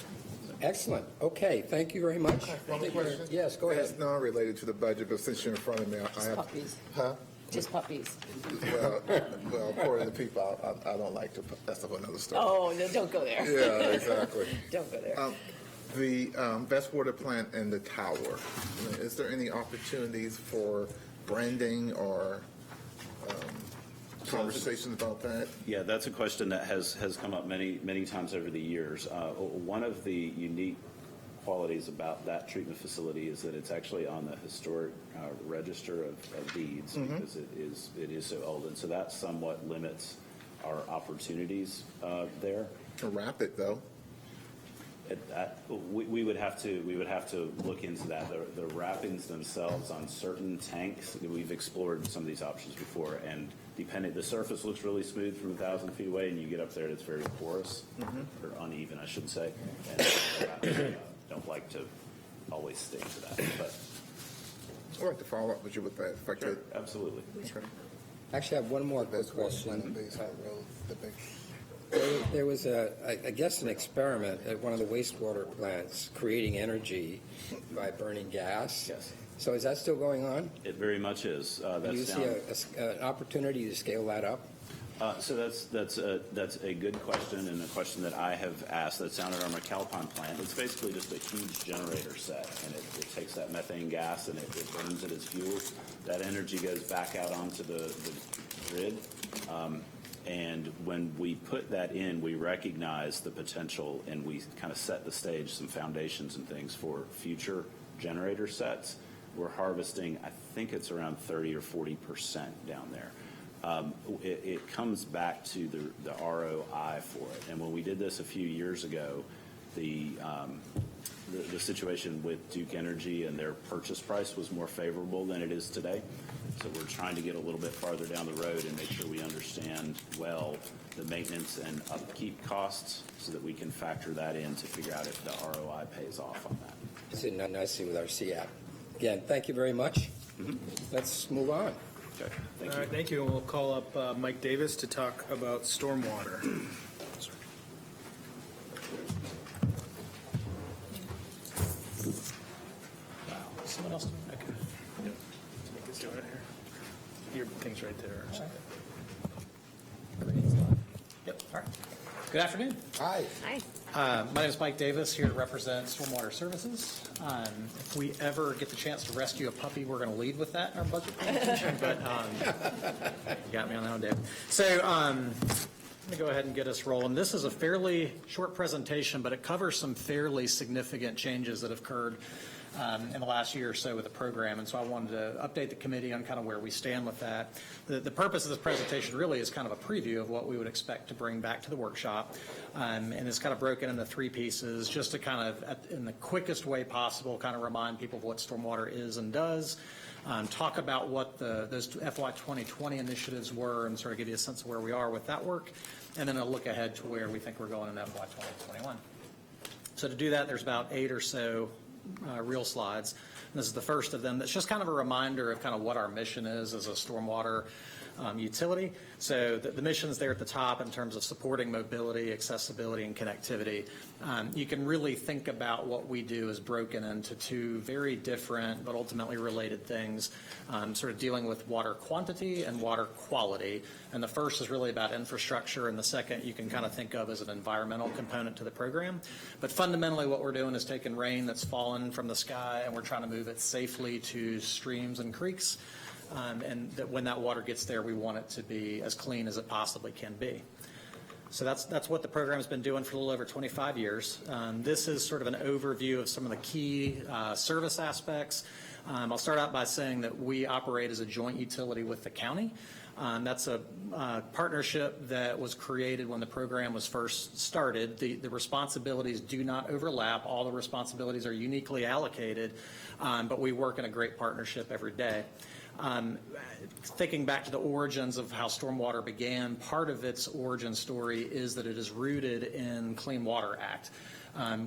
So. Excellent. Okay. Thank you very much. One question? Yes, go ahead. It's not related to the budget, but since you're in front of me, I have... Puppies. Huh? Just puppies. Well, according to people, I don't like to... That's another story. Oh, no, don't go there. Yeah, exactly. Don't go there. The best water plant and the tower, is there any opportunities for branding or conversations about that? Yeah, that's a question that has come up many times over the years. One of the unique qualities about that treatment facility is that it's actually on the historic register of deeds because it is so old, and so that somewhat limits our opportunities there. Rapid though. We would have to look into that. The wrappings themselves on certain tanks, we've explored some of these options before, and the surface looks really smooth from 1,000 feet away, and you get up there and it's very porous or uneven, I should say. And don't like to always stick to that. But I'd like to follow up with you with that, if I could. sure, absolutely. Okay. Actually, I have one more quick Best water plant question. on Bayside Road, the big... There was, I guess, an experiment at one of the wastewater plants creating energy by burning gas. Yes. So is that still going on? It very much is. Do you see an opportunity to scale that up? So that's a good question, and a question that I have asked. That's down at our McAlpine plant. It's basically just a huge generator set, and it takes that methane gas and it burns it as fuel. That energy goes back out onto the grid. And when we put that in, we recognize the potential, and we kind of set the stage, some foundations and things for future generator sets. We're harvesting, I think it's around 30 or 40% down there. It comes back to the ROI for it. And when we did this a few years ago, the situation with Duke Energy and their purchase price was more favorable than it is today. So we're trying to get a little bit farther down the road and make sure we understand well the maintenance and upkeep costs so that we can factor that in to figure out if the ROI pays off on that. It's in nicely with our CAP. Again, thank you very much. Let's move on. Okay, thank All you. right, thank you. And we'll call up Mike Davis to talk about stormwater. Someone else? Okay. Yep. Let's do it here. Your thing's right there. Yep. All right. Good afternoon. Hi. Hi. My name is Mike Davis, here to represent Stormwater Services. If we ever get the chance to rescue a puppy, we're going to lead with that in our budget presentation, but you got me on that one, Dave. So Let me go ahead and get us rolling. This is a fairly short presentation, but it covers some fairly significant changes that have occurred in the last year or so with the program. And so I wanted to update the committee on kind of where we stand with that. The purpose of this presentation really is kind of a preview of what we would expect to bring back to the workshop. And it's kind of broken into 3 pieces just to kind of, in the quickest way possible, kind of remind people of what stormwater is and does. Talk about what those FY 2020 initiatives were and sort of give you a sense of where we are with that work. And then a look ahead to where we think we're going in FY 2021. So to do that, there's about 8 or so real slides. And this is the first of them. That's just kind of a reminder of kind of what our mission is as a stormwater utility. So the mission's there at the top in terms of supporting mobility, accessibility, and connectivity. You can really think about what we do as broken into 2 very different but ultimately related things, sort of dealing with water quantity and water quality. And the first is really about infrastructure, and the second you can kind of think of as an environmental component to the program. But fundamentally what we're doing is taking rain that's fallen from the sky and we're trying to move it safely to streams and creeks. And that when that water gets there, we want it to be as clean as it possibly can be. So that's what the program's been doing for a little over 25 years. This is sort of an overview of some of the key service aspects. I'll start out by saying that we operate as a joint utility with the county. That's a partnership that was created when the program was first started. The responsibilities do not overlap. All the responsibilities are uniquely allocated, but we work in a great partnership every day. Thinking back to the origins of how stormwater began, part of its origin story is that it is rooted in Clean Water Act.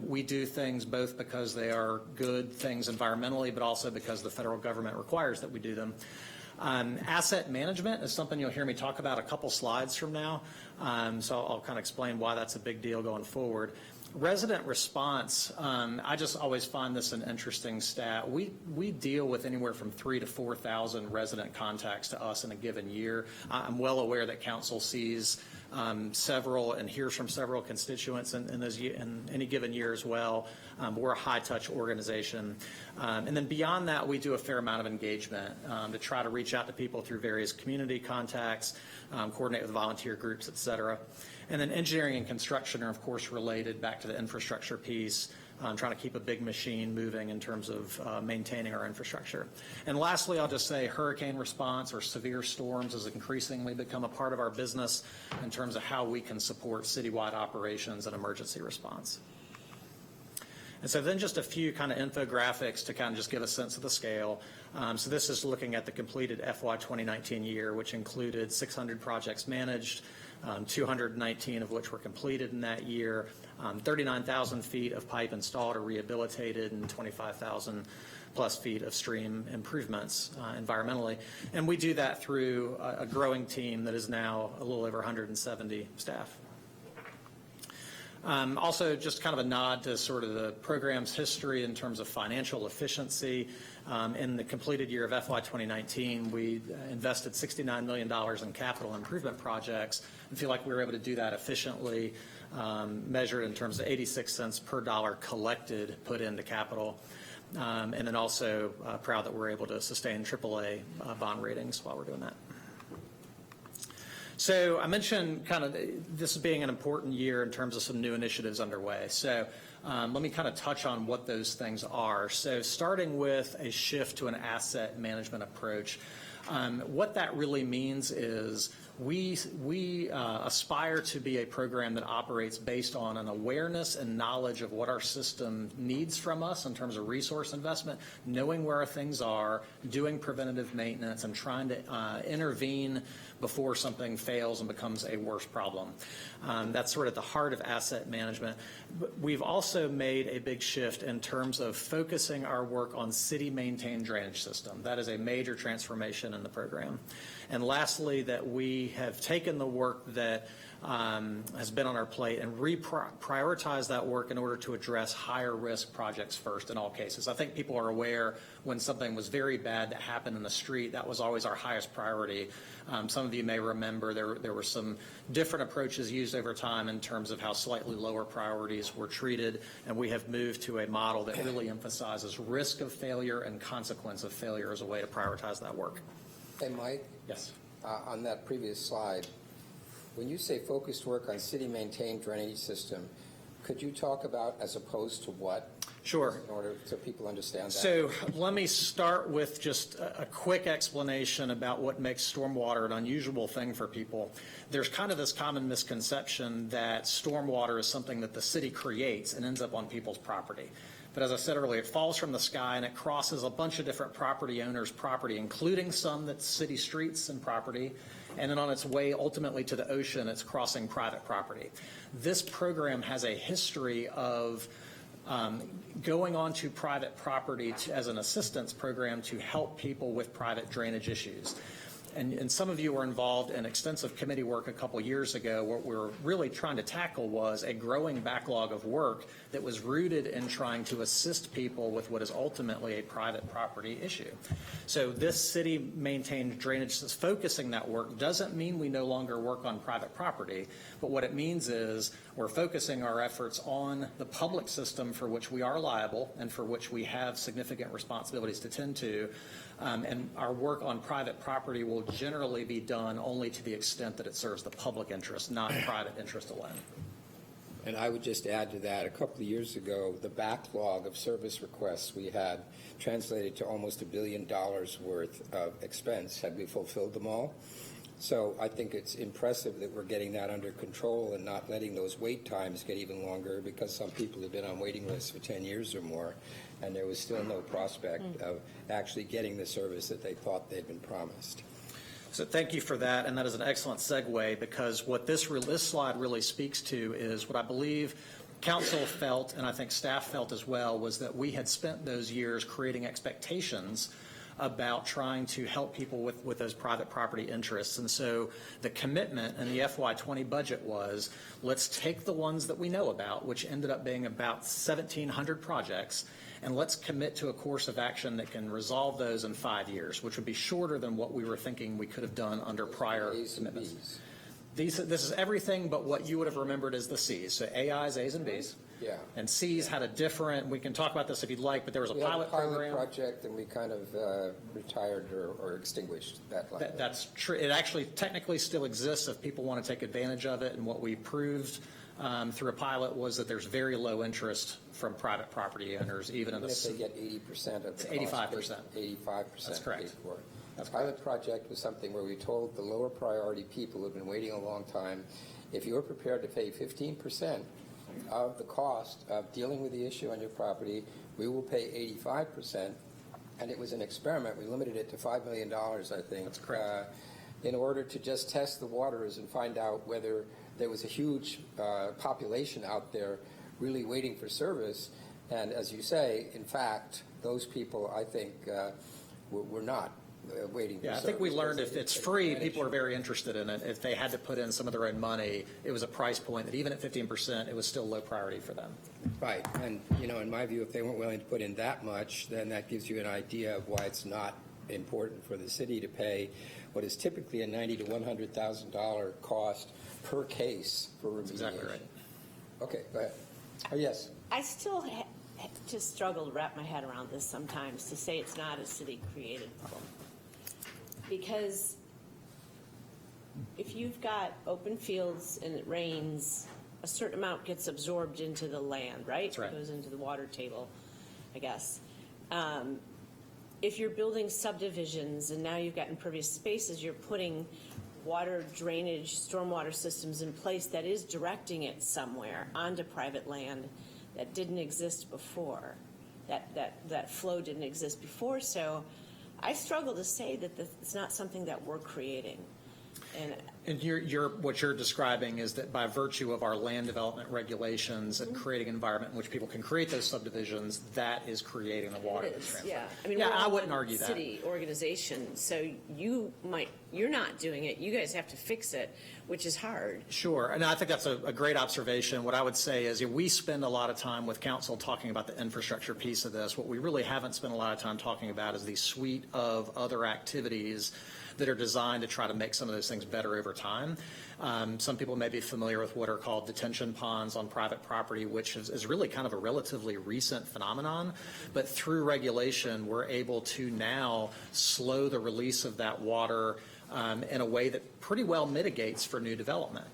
We do things both because they are good things environmentally, but also because the federal government requires that we do them. Asset management is something you'll hear me talk about a couple slides from now, so I'll kind of explain why that's a big deal going forward. Resident response, I just always find this an interesting stat. We deal with anywhere from 3,000 to 4,000 resident contacts to us in a given year. I'm well aware that council sees several and hears from several constituents in any given year as well. We're a high-touch organization. And then beyond that, we do a fair amount of engagement to try to reach out to people through various community contacts, coordinate with volunteer groups, et cetera. And then engineering and construction are, of course, related back to the infrastructure piece, trying to keep a big machine moving in terms of maintaining our infrastructure. And lastly, I'll just say hurricane response or severe storms has increasingly become a part of our business in terms of how we can support citywide operations and emergency response. And so then just a few kind of infographics to kind of just give a sense of the scale. So this is looking at the completed FY 2019 year, which included 600 projects managed, 219 of which were completed in that year, 39,000 feet of pipe installed or rehabilitated, and 25,000 plus feet of stream improvements environmentally. And we do that through a growing team that is now a little over 170 staff. Also, just kind of a nod to sort of the program's history in terms of financial efficiency. In the completed year of FY 2019, we invested $69 million in capital improvement projects and feel like we were able to do that efficiently, measured in terms of 86 cents per dollar collected put into capital. And then also proud that we're able to sustain AAA bond ratings while we're doing that. So I mentioned kind of this being an important year in terms of some new initiatives underway. So let me kind of touch on what those things are. So starting with a shift to an asset management approach, what that really means is we aspire to be a program that operates based on an awareness and knowledge of what our system needs from us in terms of resource investment, knowing where our things are, doing preventative maintenance, and trying to intervene before something fails and becomes a worse problem. That's sort of the heart of asset management. We've also made a big shift in terms of focusing our work on city-maintained drainage system. That is a major transformation in the program. And lastly, that we have taken the work that has been on our plate and prioritize that work in order to address higher risk projects first in all cases. I think people are aware when something was very bad that happened in the street, that was always our highest priority. Some of you may remember there were some different approaches used over time in terms of how slightly lower priorities were treated, and we have moved to a model that really emphasizes risk of failure and consequence of failure as a way to prioritize that work. Hey, Mike? Yes. On that previous slide, When you say focused work on city-maintained drainage system, could you talk about as opposed to what? Sure. In order so people understand that. So let me start with just a quick explanation about what makes stormwater an unusual thing for people. There's kind of this common misconception that stormwater is something that the city creates and ends up on people's property. But as I said earlier, it falls from the sky and it crosses a bunch of different property owners' property, including some that's city streets and property. And then on its way ultimately to the ocean, it's crossing private property. This program has a history of going onto private property as an assistance program to help people with private drainage issues. And some of you were involved in extensive committee work a couple years ago. What we were really trying to tackle was a growing backlog of work that was rooted in trying to assist people with what is ultimately a private property issue. So this city-maintained drainage, focusing that work doesn't mean we no longer work on private property, but what it means is we're focusing our efforts on the public system for which we are liable and for which we have significant responsibilities to tend to. And our work on private property will generally be done only to the extent that it serves the public interest, not private interest alone. And I would just add to that, a couple of years ago, the backlog of service requests we had translated to almost $1 billion worth of expense had we fulfilled them all. So I think it's impressive that we're getting that under control and not letting those wait times get even longer, because some people have been on waiting lists for 10 years or more, and there was still no prospect of actually getting the service that they thought they'd been promised. So thank you for that, and that is an excellent segue, because what this slide really speaks to is what I believe council felt, and I think staff felt as well, was that we had spent those years creating expectations about trying to help people with those private property interests. And so the commitment in the FY20 budget was, let's take the ones that we know about, which ended up being about 1,700 projects, and let's commit to a course of action that can resolve those in 5 years, which would be shorter than what we were thinking we could have done under prior commitments. This is everything but what you would have remembered as the C's. So AIs, A's, and B's. Yeah. And C's had a different, we can talk about this if you'd like, but there was a pilot program. Project, and we kind of retired or extinguished that. That's true. It actually technically still exists if people want to take advantage of it. And what we proved through a pilot was that there's very low interest from private property owners, even in the. If they get 80% of the 85%. 85%. That's correct. Paid for. A pilot project was something where we told the lower priority people who have been waiting a long time, if you're prepared to pay 15% of the cost of dealing with the issue on your property, we will pay 85%. And it was an experiment. We limited it to $5 million, I think. That's correct. In order to just test the waters and find out whether there was a huge population out there really waiting for service. And as you say, in fact, those people, I think, were not waiting for service. I think we learned if it's free, people are very interested in it. If they had to put in some of their own money, it was a price point that even at 15%, it was still low priority for them. Right. And, in my view, if they weren't willing to put in that much, then that gives you an idea of why it's not important for the city to pay what is typically a $90,000 to $100,000 cost per case for remediation. That's exactly right. Okay, go ahead. Oh, yes. I still just struggle to wrap my head around this sometimes, to say it's not a city-created problem. Because if you've got open fields and it rains, a certain amount gets absorbed into the land, right? That's right. It goes into the water table, I guess. If you're building subdivisions and now you've got impervious spaces, you're putting water drainage, stormwater systems in place that is directing it somewhere onto private land that didn't exist before. That flow didn't exist before. So I struggle to say that it's not something that we're creating. And what you're describing is that by virtue of our land development regulations and creating an environment in which people can create those subdivisions, that is creating the water that's transferred. Yeah, I mean, yeah, we're I all wouldn't one argue that. City organization, so you're not doing it. You guys have to fix it, which is hard. Sure, and I think that's a great observation. What I would say is we spend a lot of time with council talking about the infrastructure piece of this. What we really haven't spent a lot of time talking about is the suite of other activities that are designed to try to make some of those things better over time. Some people may be familiar with what are called detention ponds on private property, which is really kind of a relatively recent phenomenon. But through regulation, we're able to now slow the release of that water in a way that pretty well mitigates for new development.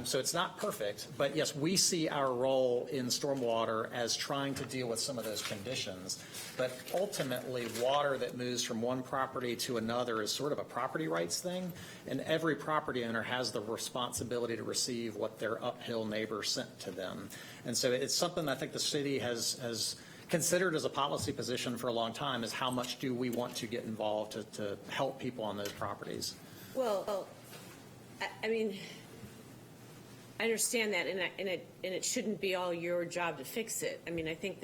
So it's not perfect, but yes, we see our role in stormwater as trying to deal with some of those conditions. But ultimately, water that moves from one property to another is sort of a property rights thing, and every property owner has the responsibility to receive what their uphill neighbor sent to them. And so it's something I think the city has considered as a policy position for a long time, is how much do we want to get involved to help people on those properties. Well, I mean, I understand that, and it shouldn't be all your job to fix it. I mean, I think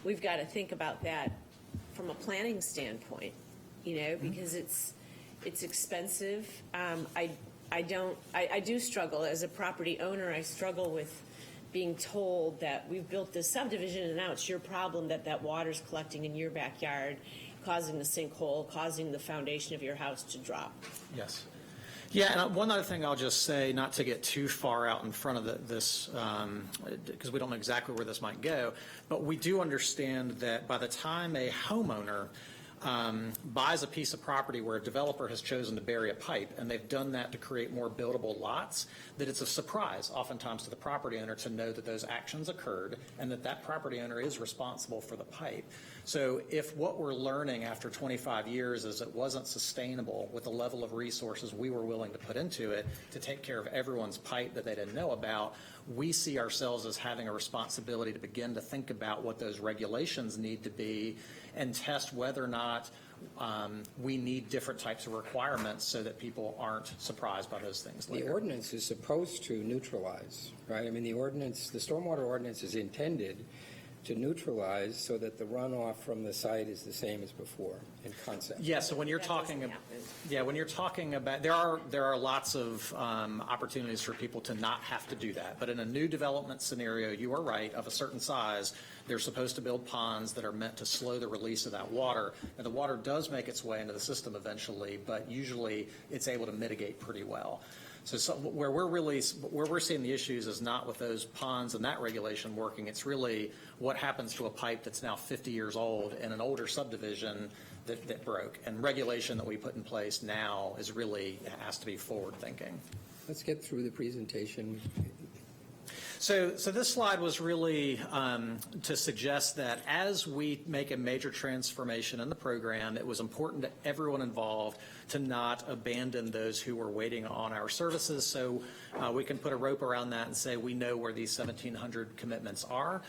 we've got to think about that from a planning standpoint, because it's expensive. I do struggle as a property owner. I struggle with being told that we've built this subdivision and now it's your problem that water's collecting in your backyard, causing the sinkhole, causing the foundation of your house to drop. Yes. Yeah, and one other thing I'll just say, not to get too far out in front of this, because we don't know exactly where this might go, but we do understand that by the time a homeowner buys a piece of property where a developer has chosen to bury a pipe, and they've done that to create more buildable lots, that it's a surprise oftentimes to the property owner to know that those actions occurred and that property owner is responsible for the pipe. So if what we're learning after 25 years is it wasn't sustainable with the level of resources we were willing to put into it to take care of everyone's pipe that they didn't know about, we see ourselves as having a responsibility to begin to think about what those regulations need to be and test whether or not we need different types of requirements so that people aren't surprised by those things later. The ordinance is supposed to neutralize, right? I mean, the stormwater ordinance is intended to neutralize so that the runoff from the site is the same as before in concept. Yeah, so when you're talking about, there are lots of opportunities for people to not have to do that. But in a new development scenario, you are right, of a certain size, they're supposed to build ponds that are meant to slow the release of that water. And the water does make its way into the system eventually, but usually it's able to mitigate pretty well. So where we're seeing the issues is not with those ponds and that regulation working. It's really what happens to a pipe that's now 50 years old in an older subdivision that broke. And regulation that we put in place now is really has to be forward thinking. Let's get through the presentation. So this slide was really to suggest that as we make a major transformation in the program, it was important to everyone involved to not abandon those who were waiting on our services. So we can put a rope around that and say we know where these 1,700 commitments are.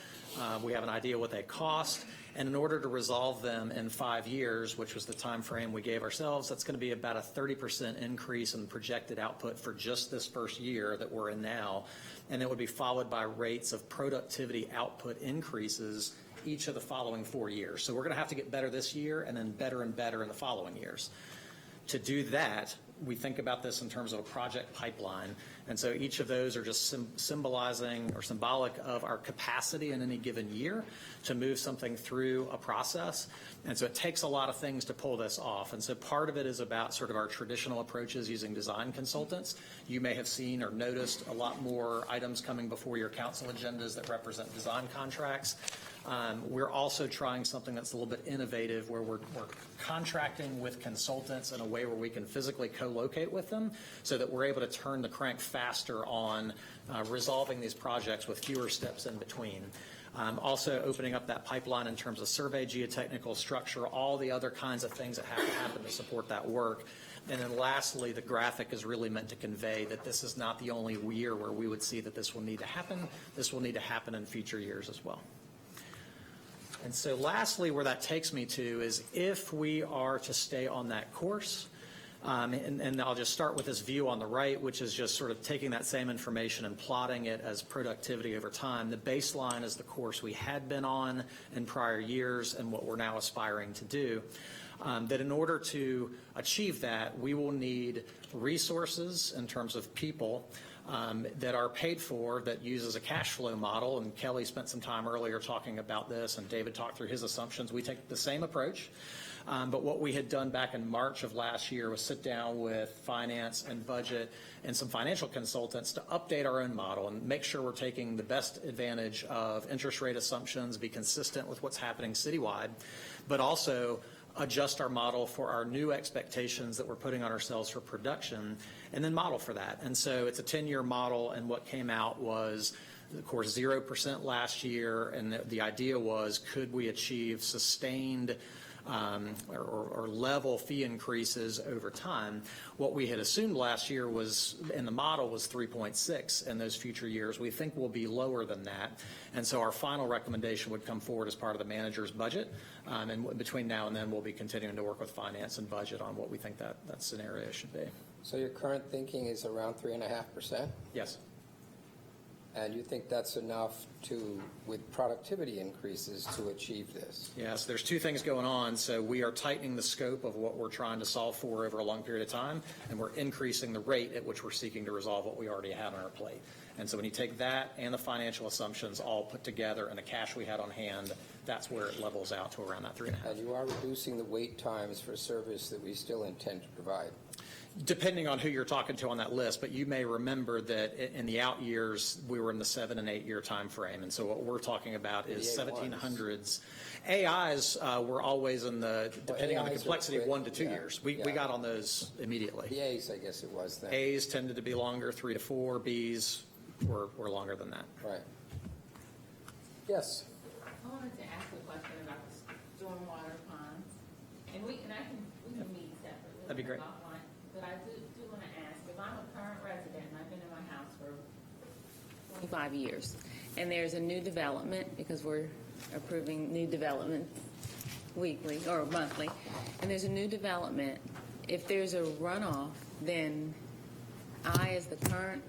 We have an idea what they cost. And in order to resolve them in 5 years, which was the time frame we gave ourselves, that's going to be about a 30% increase in projected output for just this first year that we're in now. And it would be followed by rates of productivity output increases each of the following 4 years. So we're going to have to get better this year and then better and better in the following years. To do that, we think about this in terms of a project pipeline. And so each of those are just symbolizing or symbolic of our capacity in any given year to move something through a process. And so it takes a lot of things to pull this off. And so part of it is about sort of our traditional approaches using design consultants. You may have seen or noticed a lot more items coming before your council agendas that represent design contracts. We're also trying something that's a little bit innovative where we're contracting with consultants in a way where we can physically co-locate with them so that we're able to turn the crank faster on resolving these projects with fewer steps in between. Also opening up that pipeline in terms of survey, geotechnical structure, all the other kinds of things that have to happen to support that work. And then lastly, the graphic is really meant to convey that this is not the only year where we would see that this will need to happen. This will need to happen in future years as well. And so lastly, where that takes me to is if we are to stay on that course, and I'll just start with this view on the right, which is just sort of taking that same information and plotting it as productivity over time. The baseline is the course we had been on in prior years and what we're now aspiring to do. That in order to achieve that, we will need resources in terms of people that are paid for, that uses a cash flow model, and Kelly spent some time earlier talking about this, and David talked through his assumptions. We take the same approach, but what we had done back in March of last year was sit down with finance and budget and some financial consultants to update our own model and make sure we're taking the best advantage of interest rate assumptions, be consistent with what's happening citywide, but also adjust our model for our new expectations that we're putting on ourselves for production, and then model for that. And so it's a 10-year model, and what came out was, of course, 0% last year, and the idea was, could we achieve sustained or level fee increases over time? What we had assumed last year was, in the model, was 3.6 in those future years. We think we'll be lower than that. And so our final recommendation would come forward as part of the manager's budget. And between now and then, we'll be continuing to work with finance and budget on what we think that scenario should be. So your current thinking is around 3.5%? Yes. And you think that's enough to, with productivity increases, to achieve this? Yes, there's two things going on. So we are tightening the scope of what we're trying to solve for over a long period of time, and we're increasing the rate at which we're seeking to resolve what we already have on our plate. And so when you take that and the financial assumptions all put together and the cash we had on hand, that's where it levels out to around that 3.5. And you are reducing the wait times for service that we still intend to provide? Depending on who you're talking to on that list, but you may remember that in the out years, we were in the 7 and 8 year time frame. And so what we're talking about is 1700s. AIs were always in the, depending on the complexity, of 1 to 2 years. We got on those immediately. The A's, I guess it was then. A's tended to be longer, 3 to 4. B's were longer than that. Right. Yes. I wanted to ask a question about the stormwater ponds, and we can meet separately. That'd be great. But I do want to ask, if I'm a current resident and I've been in my house for 25 years, and there's a new development, because we're approving new development weekly or monthly, and there's a new development, if there's a runoff, then I, as the current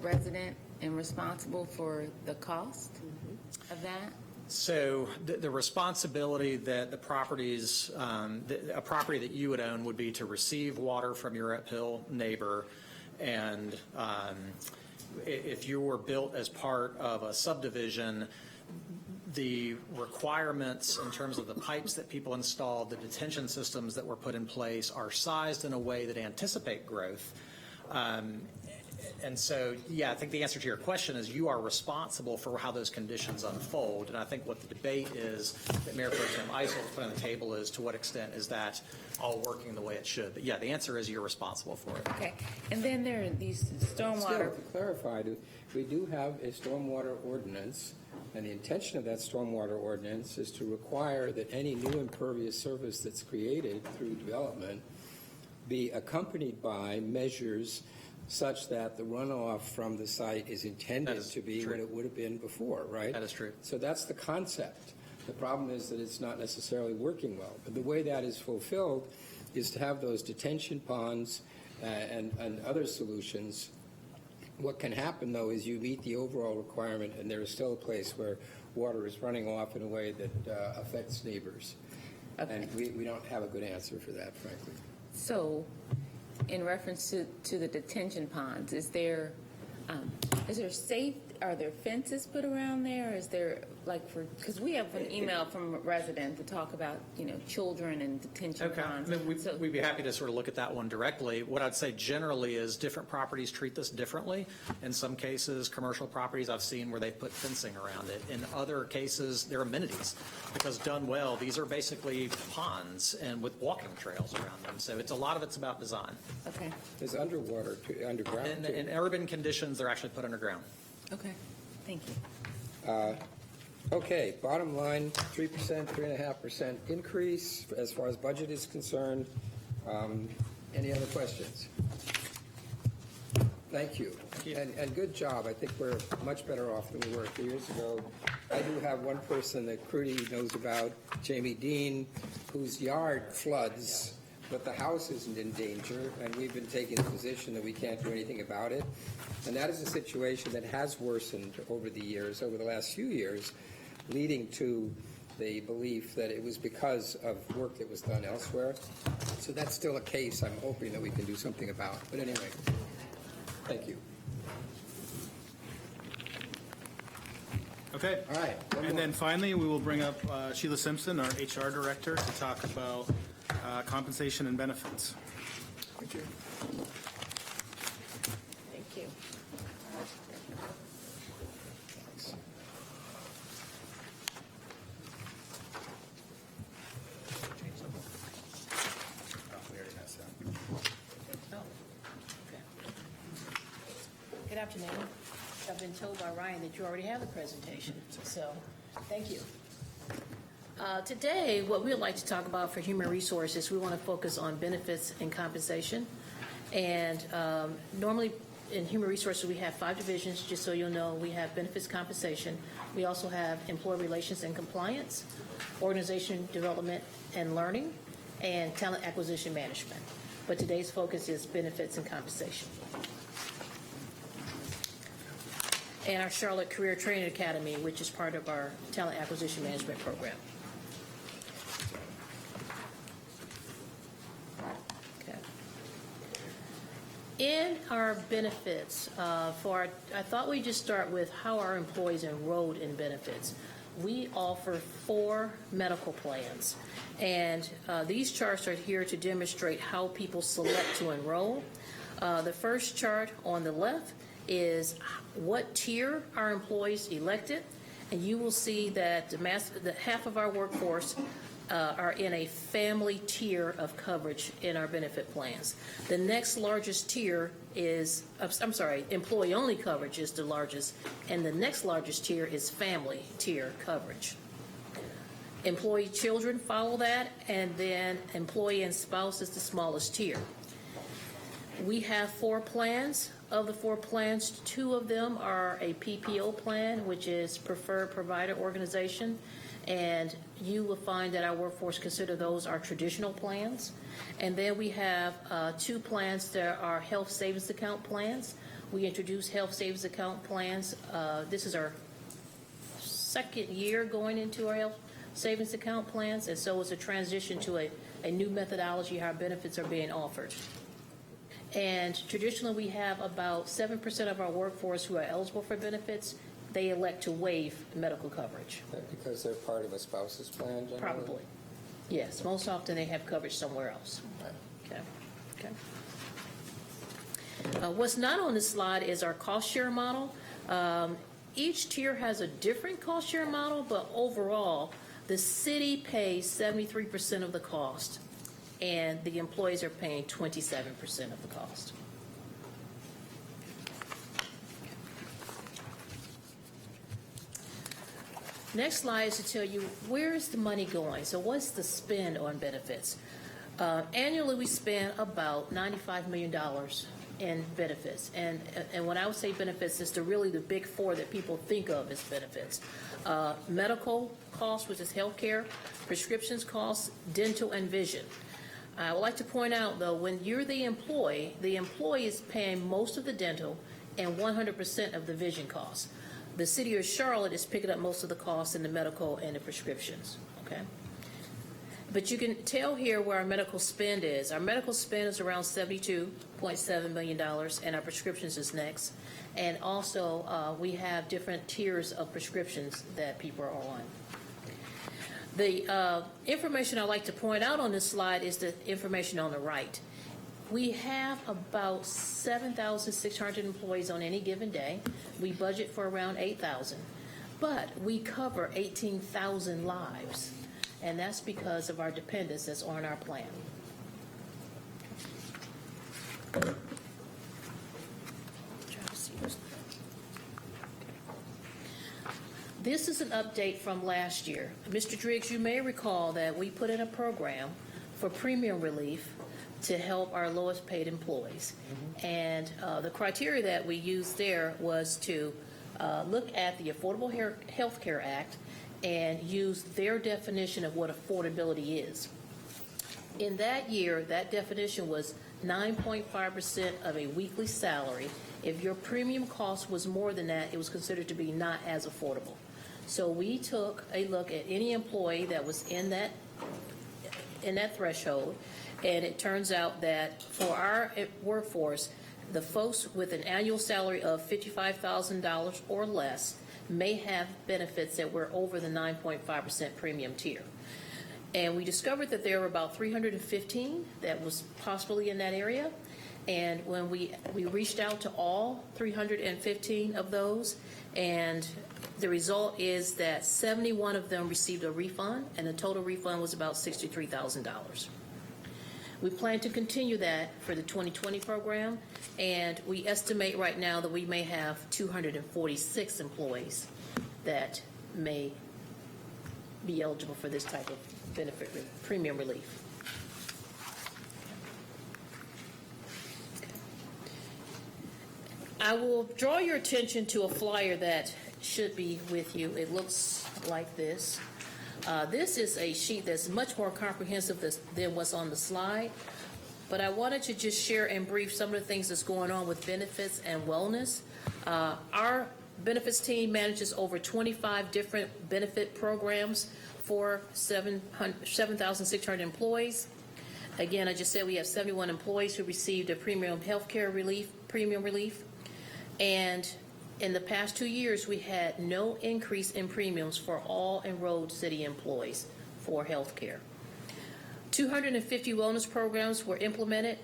resident, am responsible for the cost of that? So the responsibility that the properties, a property that you would own would be to receive water from your uphill neighbor. And if you were built as part of a subdivision, the requirements in terms of the pipes that people installed, the detention systems that were put in place are sized in a way that anticipate growth. And so, yeah, I think the answer to your question is you are responsible for how those conditions unfold. And I think what the debate is that Mayor Pro Tem Eisel put on the table is, to what extent is that all working the way it should? But yeah, the answer is you're responsible for it. Okay. And then there are these stormwater. Still, to clarify, we do have a stormwater ordinance, and the intention of that stormwater ordinance is to require that any new impervious surface that's created through development be accompanied by measures such that the runoff from the site is intended to be what it would have been before, right? That is true. So that's the concept. The problem is that it's not necessarily working well. But the way that is fulfilled is to have those detention ponds and other solutions. What can happen, though, is you meet the overall requirement, and there is still a place where water is running off in a way that affects neighbors. Okay. And we don't have a good answer for that, frankly. So, in reference to the detention ponds, is there are there fences put around there? Is there, because we have an email from a resident to talk about, children and detention ponds. I mean, we'd be happy to sort of look at that one directly. What I'd say generally is different properties treat this differently. In some cases, commercial properties I've seen where they've put fencing around it. In other cases, they're amenities, because done well, these are basically ponds and with walking trails around them. So a lot of it's about design. Okay. There's underground. In urban conditions, they're actually put underground. Okay. Thank you. Okay, bottom line, 3%, 3.5% increase as far as budget is concerned. Any other questions? Thank you. And good job. I think we're much better off than we were a few years ago. I do have one person that Crudy knows about, Jamie Dean, whose yard floods, but the house isn't in danger, and we've been taking the position that we can't do anything about it. And that is a situation that has worsened over the years, over the last few years, leading to the belief that it was because of work that was done elsewhere. So that's still a case I'm hoping that we can do something about. But anyway, thank you. Okay. All right. And then finally, we will bring up Sheila Simpson, our HR director, to talk about compensation and benefits. Thank you. Thank you. afternoon. I've been told by Ryan that you already have a presentation, so thank you. Today, what we would like to talk about for human resources, we want to focus on benefits and compensation. And normally in human resources, we have 5 divisions. Just so you'll know, we have benefits compensation. We also have employee relations and compliance, organization development and learning, and talent acquisition management. But today's focus is benefits and compensation. And our Charlotte Career Training Academy, which is part of our talent acquisition management program. Okay. In our benefits, I thought we'd just start with how our employees enrolled in benefits. We offer 4 medical plans, and these charts are here to demonstrate how people select to enroll. The first chart on the left is what tier our employees elected, and you will see that half of our workforce are in a family tier of coverage in our benefit plans. The next largest tier is, employee-only coverage is the largest, and the next largest tier is family tier coverage. Employee children follow that, and then employee and spouse is the smallest tier. We have 4 plans. Of the 4 plans, 2 of them are a PPO plan, which is Preferred Provider Organization, and you will find that our workforce consider those our traditional plans. And then we have 2 plans that are health savings account plans. We introduced health savings account plans. This is our 2nd year going into our health savings account plans, and so it's a transition to a new methodology how benefits are being offered. And traditionally, we have about 7% of our workforce who are eligible for benefits. They elect to waive medical coverage. Because they're part of a spouse's plan, generally? Probably. Yes, most often they have coverage somewhere else. Right. Okay. What's not on this slide is our cost share model. Each tier has a different cost share model, but overall, the city pays 73% of the cost, and the employees are paying 27% of the cost. Next slide is to tell you where is the money going. So what's the spend on benefits? Annually, we spend about $95 million in benefits. And when I would say benefits, it's really the big 4 that people think of as benefits. Medical costs, which is health care, prescriptions costs, dental, and vision. I would like to point out, though, when you're the employee is paying most of the dental and 100% of the vision costs. The city of Charlotte is picking up most of the costs in the medical and the prescriptions, okay? But you can tell here where our medical spend is. Our medical spend is around $72.7 million, and our prescriptions is next. And also, we have different tiers of prescriptions that people are on. The information I'd like to point out on this slide is the information on the right. We have about 7,600 employees on any given day. We budget for around 8,000, but we cover 18,000 lives, and that's because of our dependents that's on our plan. This is an update from last year. Mr. Driggs, you may recall that we put in a program for premium relief to help our lowest paid employees. Mm-hmm. And the criteria that we used there was to look at the Affordable Health Care Act and use their definition of what affordability is. In that year, that definition was 9.5% of a weekly salary. If your premium cost was more than that, it was considered to be not as affordable. So we took a look at any employee that was in that threshold, and it turns out that for our workforce, the folks with an annual salary of $55,000 or less may have benefits that were over the 9.5% premium tier. And we discovered that there were about 315 that was possibly in that area. And when we reached out to all 315 of those, and the result is that 71 of them received a refund, and the total refund was about $63,000. We plan to continue that for the 2020 program, And we estimate right now that we may have 246 employees that may be eligible for this type of benefit premium relief. I will draw your attention to a flyer that should be with you. It looks like this. This is a sheet that's much more comprehensive than what's on the slide, but I wanted to just share in brief some of the things that's going on with benefits and wellness. Our benefits team manages over 25 different benefit programs for 7,600 employees. Again, I just said we have 71 employees who received a premium healthcare premium relief. And in the past 2 years, we had no increase in premiums for all enrolled city employees for health care. 250 wellness programs were implemented,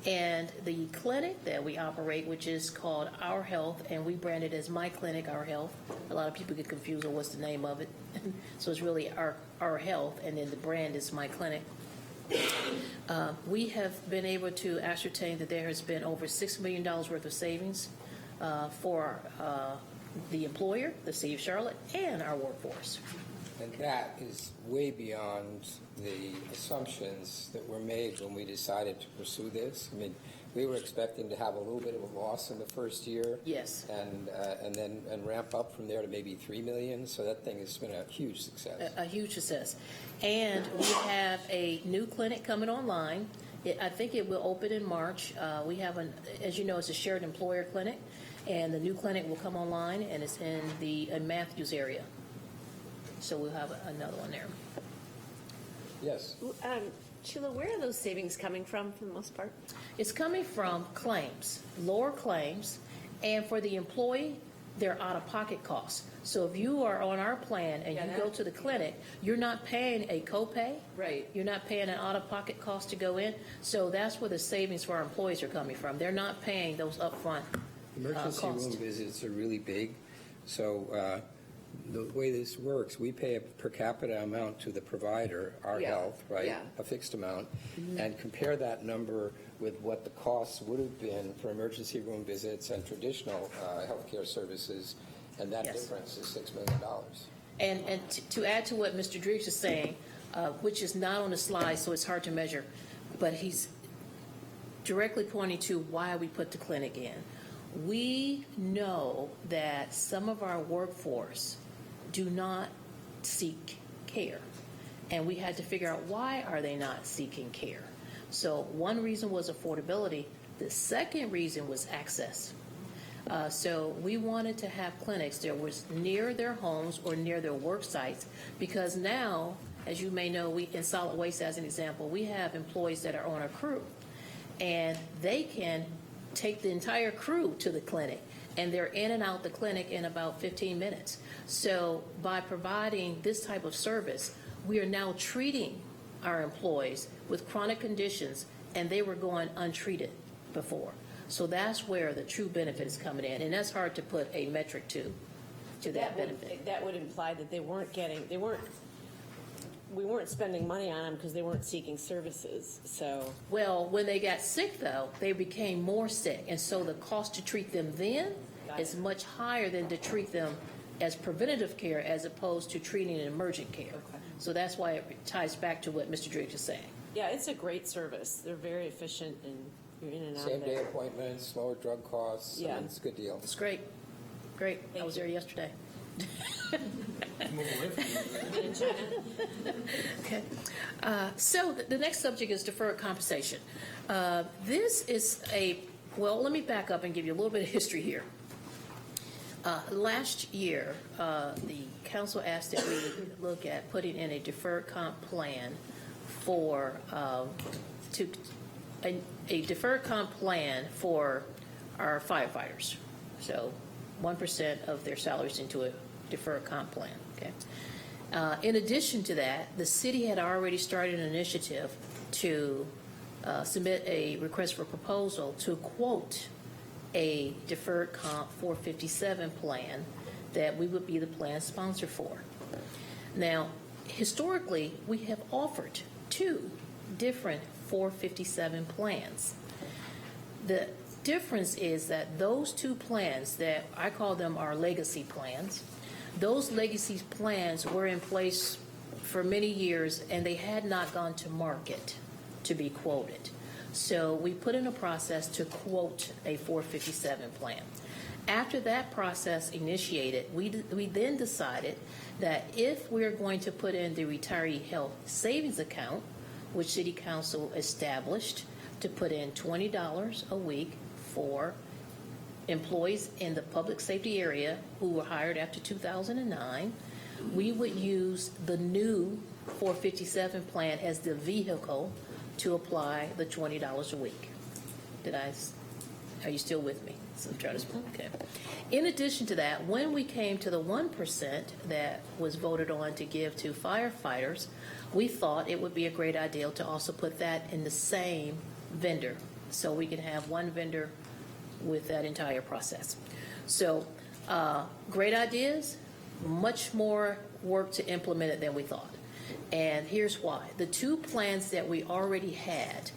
and the clinic that we operate, which is called Our Health, and we brand it as My Clinic, Our Health. A lot of people get confused on what's the name of it. So it's really Our Health, and then the brand is My Clinic. We have been able to ascertain that there has been over $6 million worth of savings for the employer, the City of Charlotte, and our workforce. And that is way beyond the assumptions that were made when we decided to pursue this. I mean, we were expecting to have a little bit of a loss in the first year. Yes. And then ramp up from there to maybe $3 million. So that thing has been a huge success. A huge success. And we have a new clinic coming online. I think it will open in March. We have, as you know, it's a shared employer clinic. And the new clinic will come online, and it's in the Matthews area. So we'll have another one there. Yes. Sheila, where are those savings coming from for the most part? It's coming from claims, lower claims, and for the employee, their out-of-pocket costs. So if you are on our plan and you go to the clinic, you're not paying a copay. Right. You're not paying an out-of-pocket cost to go in. So that's where the savings for our employees are coming from. They're not paying those upfront Emergency room visits are really big. So the way this works, we pay a per capita amount to the provider, Our Health, right? Yeah. A fixed amount, and compare that number with what the costs would have been for emergency room visits and traditional healthcare services, and that difference is $6 million. And to add to what Mr. Driggs is saying, which is not on the slide, so it's hard to measure, but he's directly pointing to why we put the clinic in. We know that some of our workforce do not seek care, and we had to figure out why are they not seeking care. So one reason was affordability. The second reason was access. So we wanted to have clinics that was near their homes or near their work sites, because now, as you may know, we in solid waste, as an example, we have employees that are on a crew, and they can take the entire crew to the clinic, and they're in and out the clinic in about 15 minutes. So by providing this type of service, we are now treating our employees with chronic conditions, and they were going untreated before. So that's where the true benefit is coming in, and that's hard to put a metric to that benefit. That would imply that we weren't spending money on them because they weren't seeking services, so. Well, when they got sick, though, they became more sick, and so the cost to treat them then is much higher than to treat them as preventative care as opposed to treating an emergent care. Okay. So that's why it ties back to what Mr. Driggs is saying. Yeah, it's a great service. They're very efficient, and you're in and out of Same-day there. appointments, lower drug costs. Yeah. I mean, it's a good deal. It's great. Great. I was there yesterday. Okay. So the next subject is deferred compensation. This is well, let me back up and give you a little bit of history here. Last year, the council asked that we look at putting in a deferred comp plan for a deferred comp plan for our firefighters. So 1% of their salaries into a deferred comp plan. Okay. In addition to that, the city had already started an initiative to submit a request for proposal to quote a deferred comp 457 plan that we would be the plan sponsor for. Now, historically, we have offered 2 different 457 plans. The difference is that those two plans that I call them our legacy plans, those legacy plans were in place for many years and they had not gone to market to be quoted. So we put in a process to quote a 457 plan. After that process initiated, we then decided that if we're going to put in the retiree health savings account, which City Council established to put in $20 a week for employees in the public safety area who were hired after 2009, we would use the new 457 plan as the vehicle to apply the $20 a week. Are you still with me? So I'm trying to, okay. In addition to that, when we came to the 1% that was voted on to give to firefighters, we thought it would be a great idea to also put that in the same vendor, so we can have one vendor with that entire process. So great ideas, much more work to implement it than we thought. And here's why. The two plans that we already had,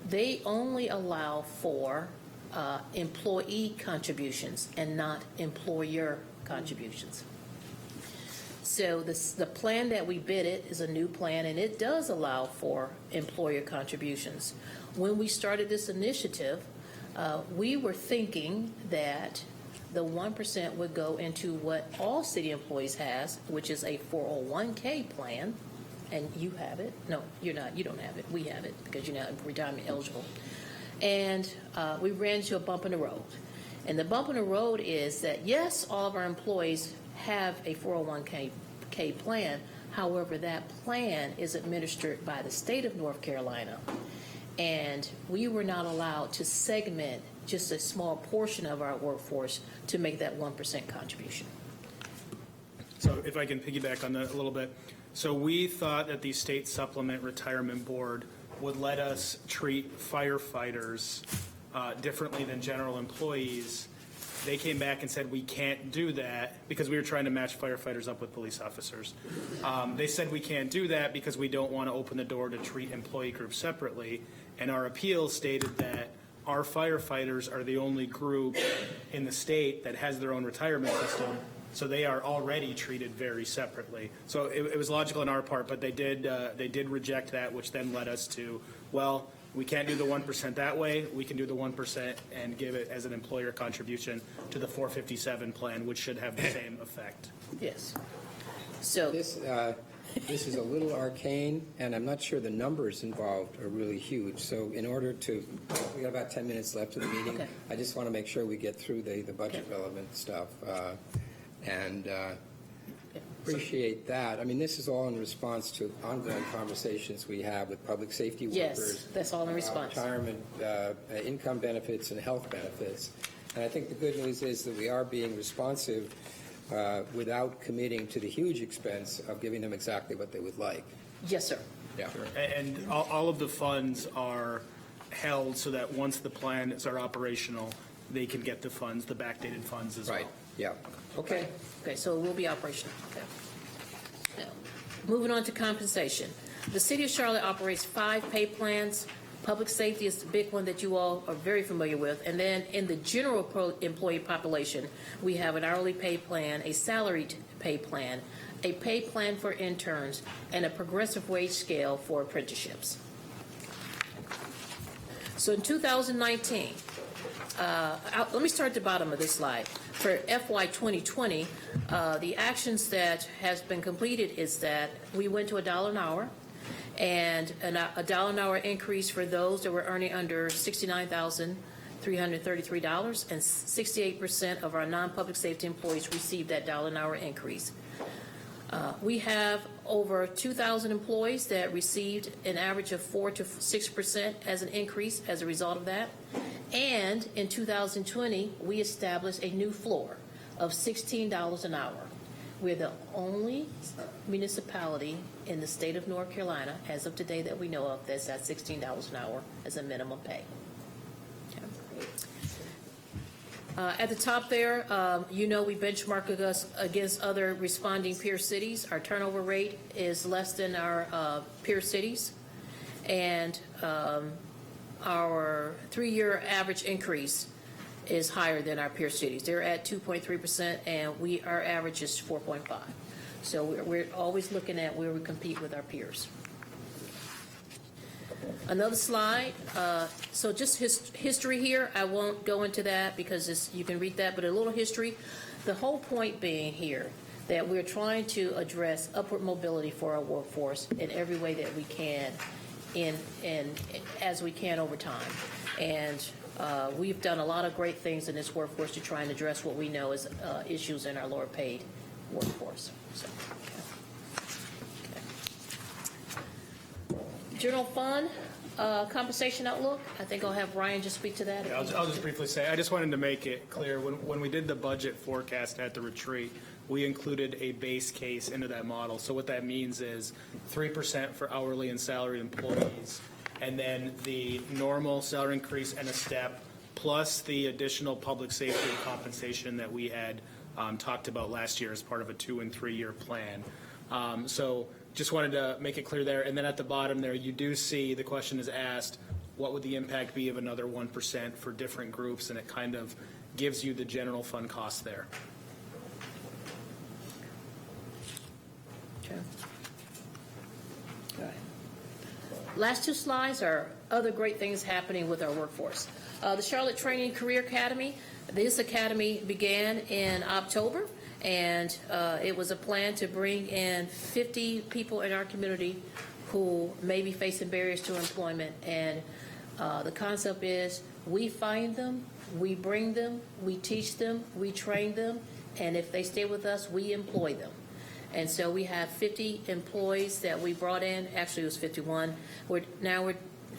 they only allow for employee contributions and not employer contributions. So the plan that we bidded is a new plan, and it does allow for employer contributions. When we started this initiative, we were thinking that the 1% would go into what all city employees has, which is a 401k plan, and you have it. No, you're not. You don't have it. We have it because you're not retirement eligible. And we ran into a bump in the road. And the bump in the road is that, yes, all of our employees have a 401k plan. However, that plan is administered by the state of North Carolina. And we were not allowed to segment just a small portion of our workforce to make that 1% contribution. So if I can piggyback on that a little bit. So we thought that the State Supplement Retirement Board would let us treat firefighters differently than general employees. They came back and said we can't do that because we were trying to match firefighters up with police officers. They said we can't do that because we don't want to open the door to treat employee groups separately. And our appeal stated that our firefighters are the only group in the state that has their own retirement system, so they are already treated very separately. So it was logical on our part, but they did reject that, which then led us to, well, we can't do the 1% that way. We can do the 1% and give it as an employer contribution to the 457 plan, which should have the same effect. Yes. So This is a little arcane, and I'm not sure the numbers involved are really huge. So in order to, we got about 10 minutes left of the meeting. Okay. I just want to make sure we get through the budget relevant stuff. And appreciate that. I mean, this is all in response to ongoing conversations we have with public safety workers. Yes, that's all in response. Retirement, income benefits, and health benefits. And I think the good news is that we are being responsive without committing to the huge expense of giving them exactly what they would like. Yes, sir. Yeah. And all of the funds are held so that once the plans are operational, they can get the funds, the backdated funds as well. Right. Yeah. Okay. Okay, so it will be operational. Okay. Now, moving on to compensation. The City of Charlotte operates 5 pay plans. Public safety is the big one that you all are very familiar with. And then in the general employee population, we have an hourly pay plan, a salaried pay plan, a pay plan for interns, and a progressive wage scale for apprenticeships. So in 2019, let me start at the bottom of this slide. For FY 2020, the actions that has been completed is that we went to $1 an hour, and a $1 an hour increase for those that were earning under $69,333, and 68% of our non-public safety employees received that $1 an hour increase. We have over 2,000 employees that received an average of 4 to 6% as an increase as a result of that. And in 2020, we established a new floor of $16 an hour. We're the only municipality in the state of North Carolina, as of today that we know of, that's at $16 an hour as a minimum pay. At the top there, we benchmark us against other responding peer cities. Our turnover rate is less than our peer cities. And our 3-year average increase is higher than our peer cities. They're at 2.3%, and our average is 4.5. So we're always looking at where we compete with our peers. Another slide. So just history here. I won't go into that because you can read that, but a little history. The whole point being here that we're trying to address upward mobility for our workforce in every way that we can, as we can over time. And we've done a lot of great things in this workforce to try and address what we know is issues in our lower paid workforce. So, okay. General fund compensation outlook. I think I'll have Ryan just speak to that. Yeah, I'll just briefly say, I just wanted to make it clear, when we did the budget forecast at the retreat, we included a base case into that model. So what that means is 3% for hourly and salaried employees, and then the normal salary increase and a step, plus the additional public safety compensation that we had talked about last year as part of a 2- and 3-year plan. So just wanted to make it clear there. And then at the bottom there, you do see the question is asked, what would the impact be of another 1% for different groups? And it kind of gives you the general fund cost there. Okay. All right. Last two slides are other great things happening with our workforce. The Charlotte Training Career Academy. This academy began in October, and it was a plan to bring in 50 people in our community who may be facing barriers to employment. And the concept is we find them, we bring them, we teach them, we train them, and if they stay with us, we employ them. And so we have 50 employees that we brought in. Actually, it was 51.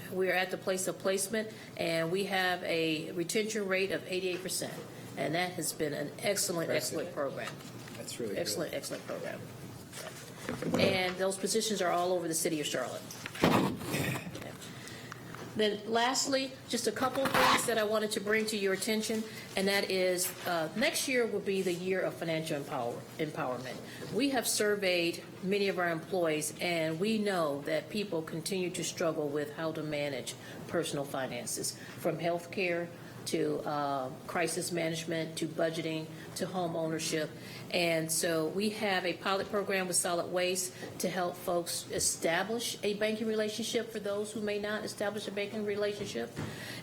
We're at the place of placement, and we have a retention rate of 88%. And that has been an excellent program. That's really excellent, good. Excellent program. And those positions are all over the city of Charlotte. Then lastly, just a couple of things that I wanted to bring to your attention, and that is next year will be the year of financial empowerment. We have surveyed many of our employees, and we know that people continue to struggle with how to manage personal finances, from health care to crisis management, to budgeting, to home ownership. And so we have a pilot program with Solid Waste to help folks establish a banking relationship for those who may not establish a banking relationship.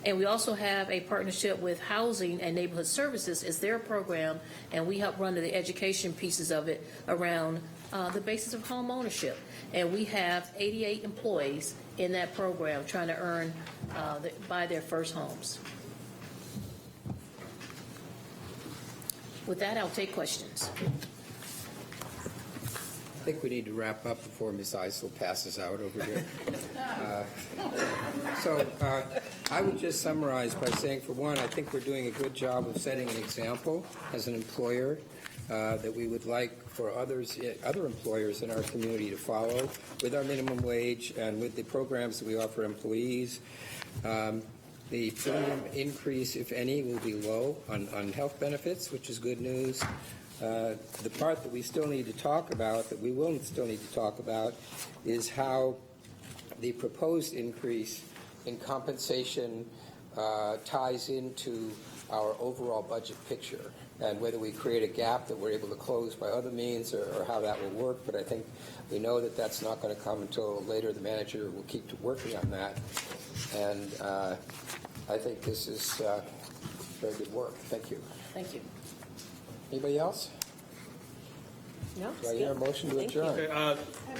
And we also have a partnership with Housing and Neighborhood Services as their program, and we help run the education pieces of it around the basis of home ownership. And we have 88 employees in that program trying to buy their first homes. With that, I'll take questions. I think we need to wrap up before Ms. Eisel passes out over here. I would just summarize by saying, for one, I think we're doing a good job of setting an example as an employer that we would like for other employers in our community to follow with our minimum wage and with the programs that we offer employees. The premium increase, if any, will be low on health benefits, which is good news. The part that we still need to talk about, that we will still need to talk about, is how the proposed increase in compensation ties into our overall budget picture, and whether we create a gap that we're able to close by other means or how that will work. But I think we know that that's not going to come until later. The manager will keep working on that. And I think this is very good work. Thank you. Thank you. Anybody else? No. Do I hear a motion to adjourn? Okay,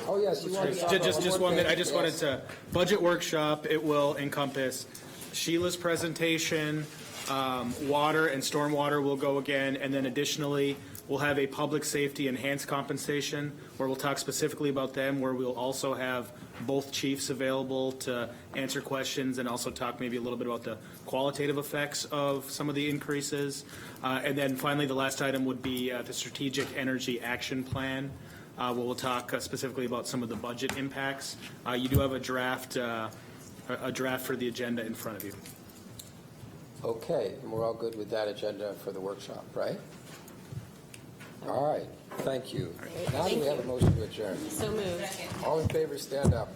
Oh, yes, you want to just 1 minute. I just wanted to, budget workshop, it will encompass Sheila's presentation, water and stormwater will go again, and then additionally, we'll have a public safety enhanced compensation where we'll talk specifically about them, where we'll also have both chiefs available to answer questions and also talk maybe a little bit about the qualitative effects of some of the increases. And then finally, the last item would be the Strategic Energy Action Plan, where we'll talk specifically about some of the budget impacts. You do have a draft for the agenda in front of you. Okay, and we're all good with that agenda for the workshop, right? All right, thank you. Now do we have a motion to adjourn? So moved. All in favor, stand up.